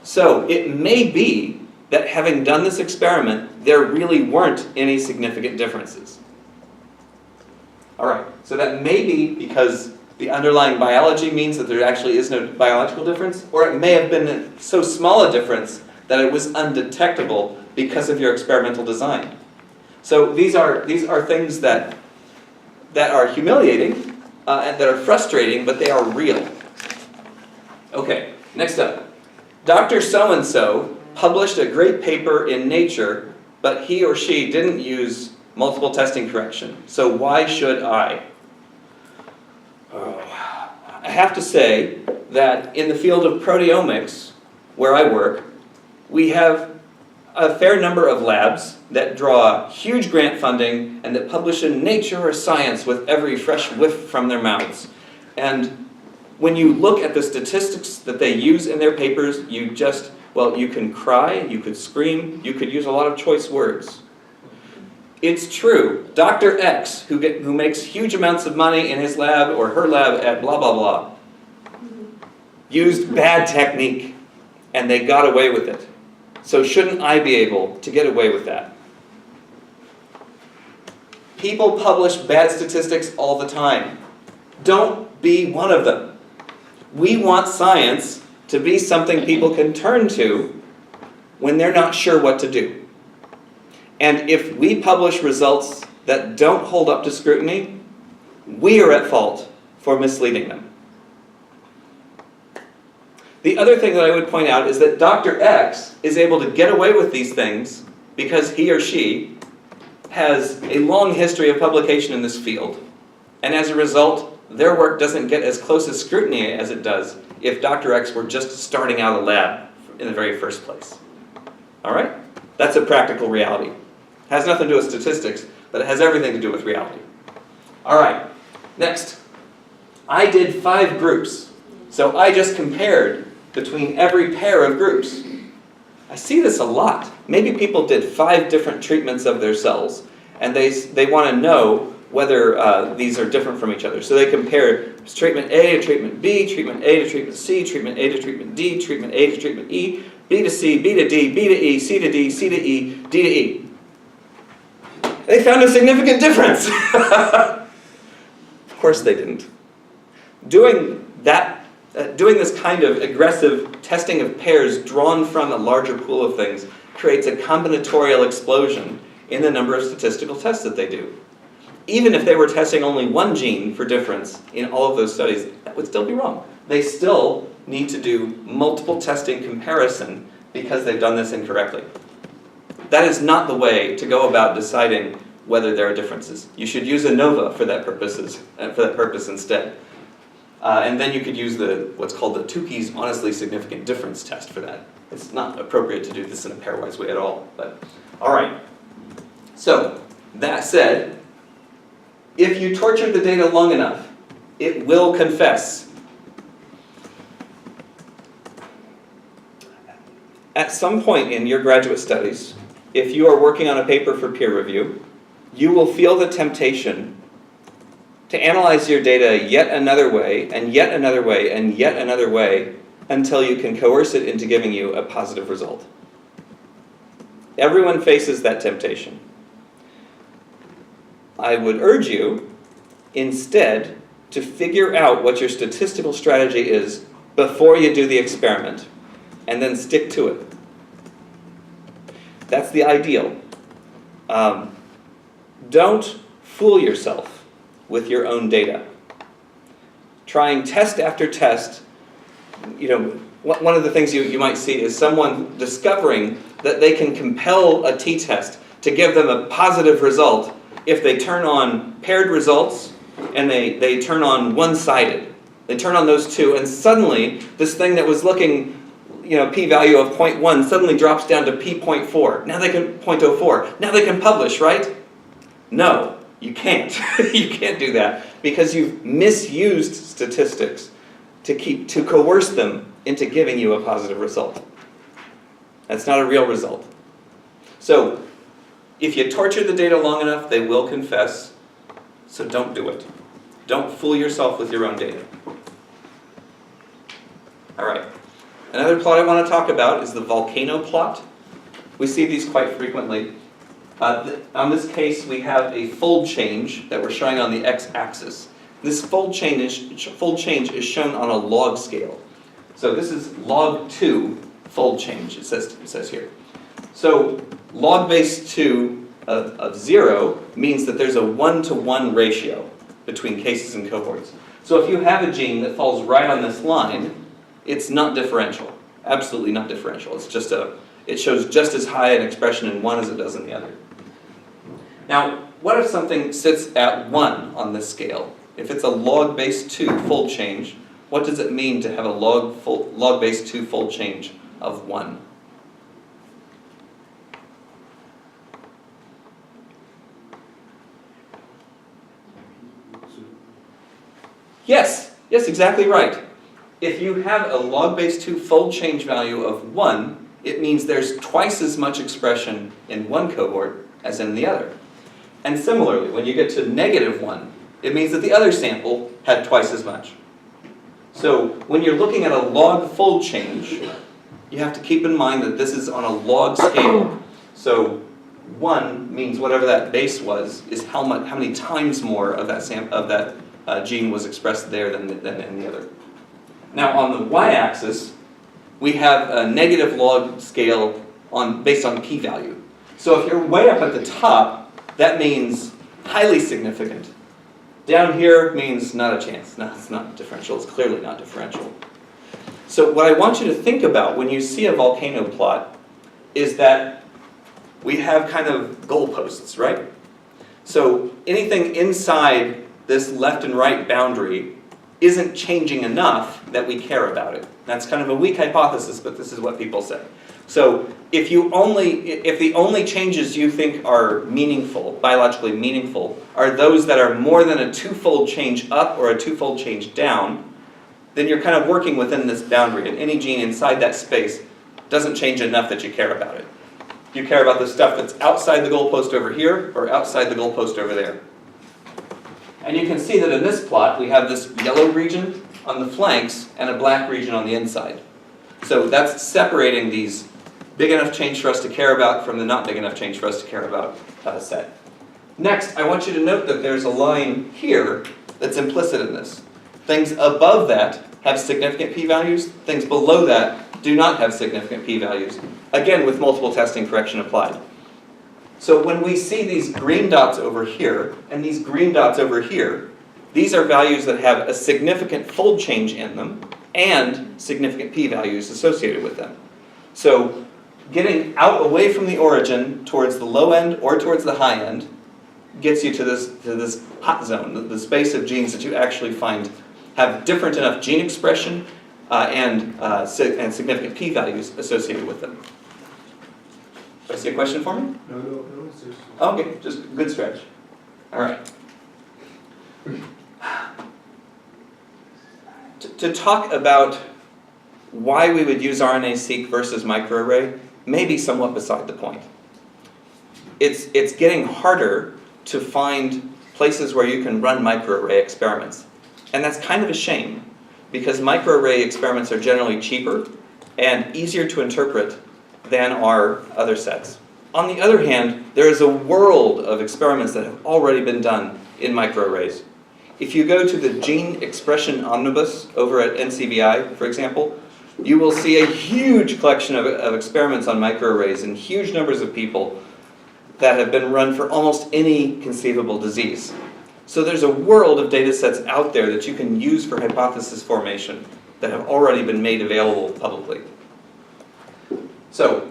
So it may be that having done this experiment, there really weren't any significant differences. All right, so that may be because the underlying biology means that there actually is no biological difference, or it may have been so small a difference that it was undetectable because of your experimental design. So these are things that are humiliating and that are frustrating, but they are real. Okay, next up. Dr. So-and-so published a great paper in Nature, but he or she didn't use multiple testing correction. So why should I? I have to say that in the field of proteomics, where I work, we have a fair number of labs that draw huge grant funding and that publish in Nature or Science with every fresh whiff from their mouths. And when you look at the statistics that they use in their papers, you can cry, you could scream, you could use a lot of choice words. It's true, Dr. X, who makes huge amounts of money in his lab or her lab at blah, blah, blah, used bad technique, and they got away with it. So shouldn't I be able to get away with that? People publish bad statistics all the time. Don't be one of them. We want science to be something people can turn to when they're not sure what to do. And if we publish results that don't hold up to scrutiny, we are at fault for misleading them. The other thing that I would point out is that Dr. X is able to get away with these things because he or she has a long history of publication in this field. And as a result, their work doesn't get as close as scrutiny as it does if Dr. X were just starting out a lab in the very first place. All right? That's a practical reality. It has nothing to do with statistics, but it has everything to do with reality. All right, next. I did 5 groups. So I just compared between every pair of groups. I see this a lot. Maybe people did 5 different treatments of their cells, and they want to know whether these are different from each other. So they compare treatment A to treatment B, treatment A to treatment C, treatment A to treatment D, treatment A to treatment E, B to C, B to D, B to E, C to D, C to E, D to E. They found a significant difference. Of course they didn't. Doing this kind of aggressive testing of pairs drawn from a larger pool of things creates a combinatorial explosion in the number of statistical tests that they do. Even if they were testing only one gene for difference in all of those studies, that would still be wrong. They still need to do multiple testing comparison because they've done this incorrectly. That is not the way to go about deciding whether there are differences. You should use ANOVA for that purpose instead. And then you could use what's called the Tukey's honestly significant difference test for that. It's not appropriate to do this in a pairwise way at all. But all right. So that said, if you torture the data long enough, it will confess. At some point in your graduate studies, if you are working on a paper for peer review, you will feel the temptation to analyze your data yet another way, and yet another way, and yet another way, until you can coerce it into giving you a positive result. Everyone faces that temptation. I would urge you, instead, to figure out what your statistical strategy is before you do the experiment, and then stick to it. That's the ideal. Don't fool yourself with your own data. Trying test after test, one of the things you might see is someone discovering that they can compel a t-test to give them a positive result if they turn on paired results and they turn on one-sided. They turn on those two, and suddenly this thing that was looking, p-value of 0.1 suddenly drops down to p.4. Now they can 0.04. Now they can publish, right? No, you can't. You can't do that because you've misused statistics to coerce them into giving you a positive result. That's not a real result. So, if you torture the data long enough, they will confess. So don't do it. Don't fool yourself with your own data. All right. Another plot I want to talk about is the volcano plot. We see these quite frequently. On this case, we have a fold change that we're showing on the x-axis. This fold change is shown on a log scale. So this is log 2 fold change, it says here. So log base 2 of 0 means that there's a 1-to-1 ratio between cases and cohorts. So if you have a gene that falls right on this line, it's not differential. Absolutely not differential. It's just it shows just as high an expression in one as it does in the other. Now, what if something sits at 1 on this scale? If it's a log base 2 fold change, what does it mean to have a log base 2 fold change of 1? Yes, exactly right. If you have a log base 2 fold change value of 1, it means there's twice as much expression in one cohort as in the other. And similarly, when you get to -1, it means that the other sample had twice as much. So when you're looking at a log fold change, you have to keep in mind that this is on a log scale. So 1 means whatever that base was is how many times more of that gene was expressed there than in the other. Now on the y-axis, we have a negative log scale based on p-value. So if you're way up at the top, that means highly significant. Down here means not a chance. No, it's not differential. It's clearly not differential. So what I want you to think about when you see a volcano plot is that we have kind of goalposts, right? So anything inside this left and right boundary isn't changing enough that we care about it. That's kind of a weak hypothesis, but this is what people say. So if the only changes you think are meaningful, biologically meaningful, are those that are more than a 2-fold change up or a 2-fold change down, then you're kind of working within this boundary, and any gene inside that space doesn't change enough that you care about it. You care about the stuff that's outside the goalpost over here or outside the goalpost over there. And you can see that in this plot, we have this yellow region on the flanks and a black region on the inside. So that's separating these big enough change for us to care about from the not big enough change for us to care about set. Next, I want you to note that there's a line here that's implicit in this. Things above that have significant p-values. Things below that do not have significant p-values. Again, with multiple testing correction applied. So when we see these green dots over here and these green dots over here, these are values that have a significant fold change in them and significant p-values associated with them. So getting out away from the origin towards the low end or towards the high end gets you to this hot zone, the space of genes that you actually find have different enough gene expression and significant p-values associated with them. Do I see a question for me? No, it's just... Okay, just good stretch. All right. To talk about why we would use RNA-Seq versus microarray may be somewhat beside the point. It's getting harder to find places where you can run microarray experiments. And that's kind of a shame, because microarray experiments are generally cheaper and easier to interpret than are other sets. On the other hand, there is a world of experiments that have already been done in microarrays. If you go to the Gene Expression Omnibus over at NCBI, for example, you will see a huge collection of experiments on microarrays and huge numbers of people that have been run for almost any conceivable disease. So there's a world of data sets out there that you can use for hypothesis formation that have already been made available publicly. So,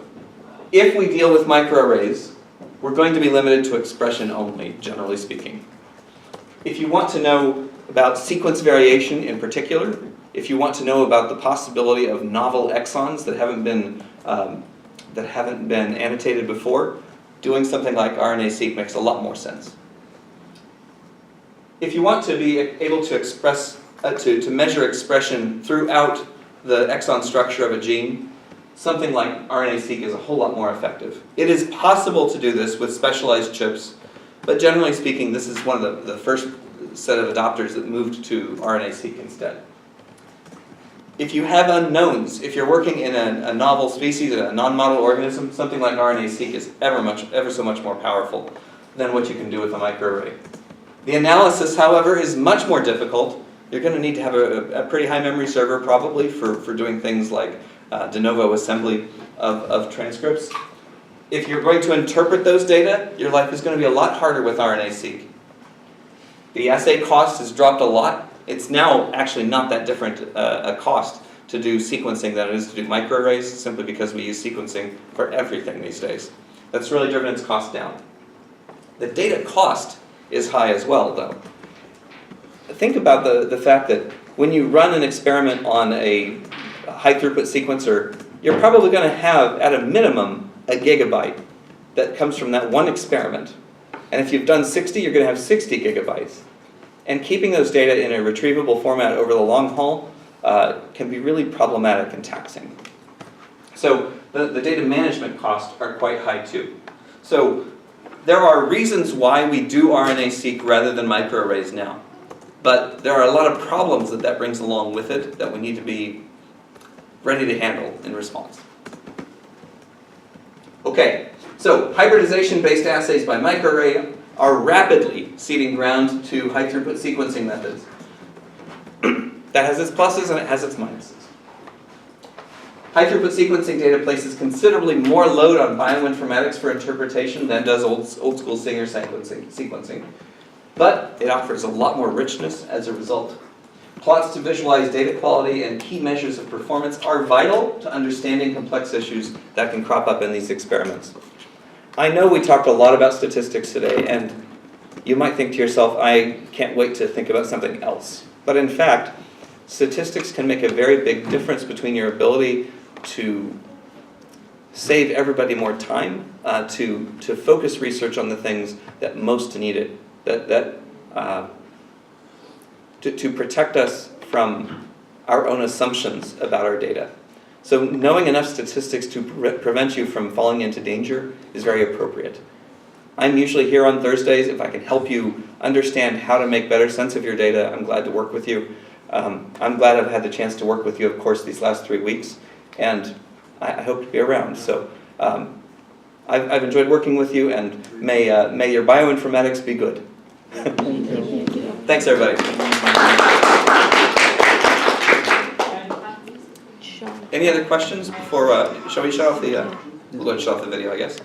if we deal with microarrays, we're going to be limited to expression only, generally speaking. If you want to know about sequence variation in particular, if you want to know about the possibility of novel exons that haven't been annotated before, doing something like RNA-Seq makes a lot more sense. If you want to be able to express, to measure expression throughout the exon structure of a gene, something like RNA-Seq is a whole lot more effective. It is possible to do this with specialized chips But generally speaking, this is one of the first set of adopters that moved to RNA-Seq instead. If you have unknowns, if you're working in a novel species, a non-model organism, something like RNA-Seq is ever so much more powerful than what you can do with a microarray. The analysis, however, is much more difficult. You're going to need to have a pretty high memory server probably for doing things like de novo assembly of transcripts. If you're going to interpret those data, your life is going to be a lot harder with RNA-Seq. The assay cost has dropped a lot. It's now actually not that different a cost to do sequencing than it is to do microarrays, simply because we use sequencing for everything these days. That's really driven its cost down. The data cost is high as well, though. Think about the fact that when you run an experiment on a high-throughput sequencer, you're probably going to have, at a minimum, a gigabyte that comes from that one experiment. And if you've done 60, you're going to have 60 gigabytes. And keeping those data in a retrievable format over the long haul can be really problematic and taxing. So the data management costs are quite high too. So there are reasons why we do RNA-Seq rather than microarrays now. But there are a lot of problems that brings along with it that we need to be ready to handle in response. Okay, so hybridization-based assays by microarray are rapidly ceding ground to high-throughput sequencing methods. That has its pluses and it has its minuses. High-throughput sequencing data places considerably more load on bioinformatics for interpretation than does old-school Singer sequencing. But it offers a lot more richness as a result. Plots to visualize data quality and key measures of performance are vital to understanding complex issues that can crop up in these experiments. I know we talked a lot about statistics today, and you might think to yourself, I can't wait to think about something else. But in fact, statistics can make a very big difference between your ability to save everybody more time, to focus research on the things that most need it, to protect us from our own assumptions about our data. So knowing enough statistics to prevent you from falling into danger is very appropriate. I'm usually here on Thursdays. If I can help you understand how to make better sense of your data, I'm glad to work with you. I'm glad I've had the chance to work with you, of course, these last 3 weeks, and I hope to be around. So I've enjoyed working with you, and may your bioinformatics be good. Thanks, everybody. Any other questions before, shall we shut off the, we'll go and shut off the video, I guess.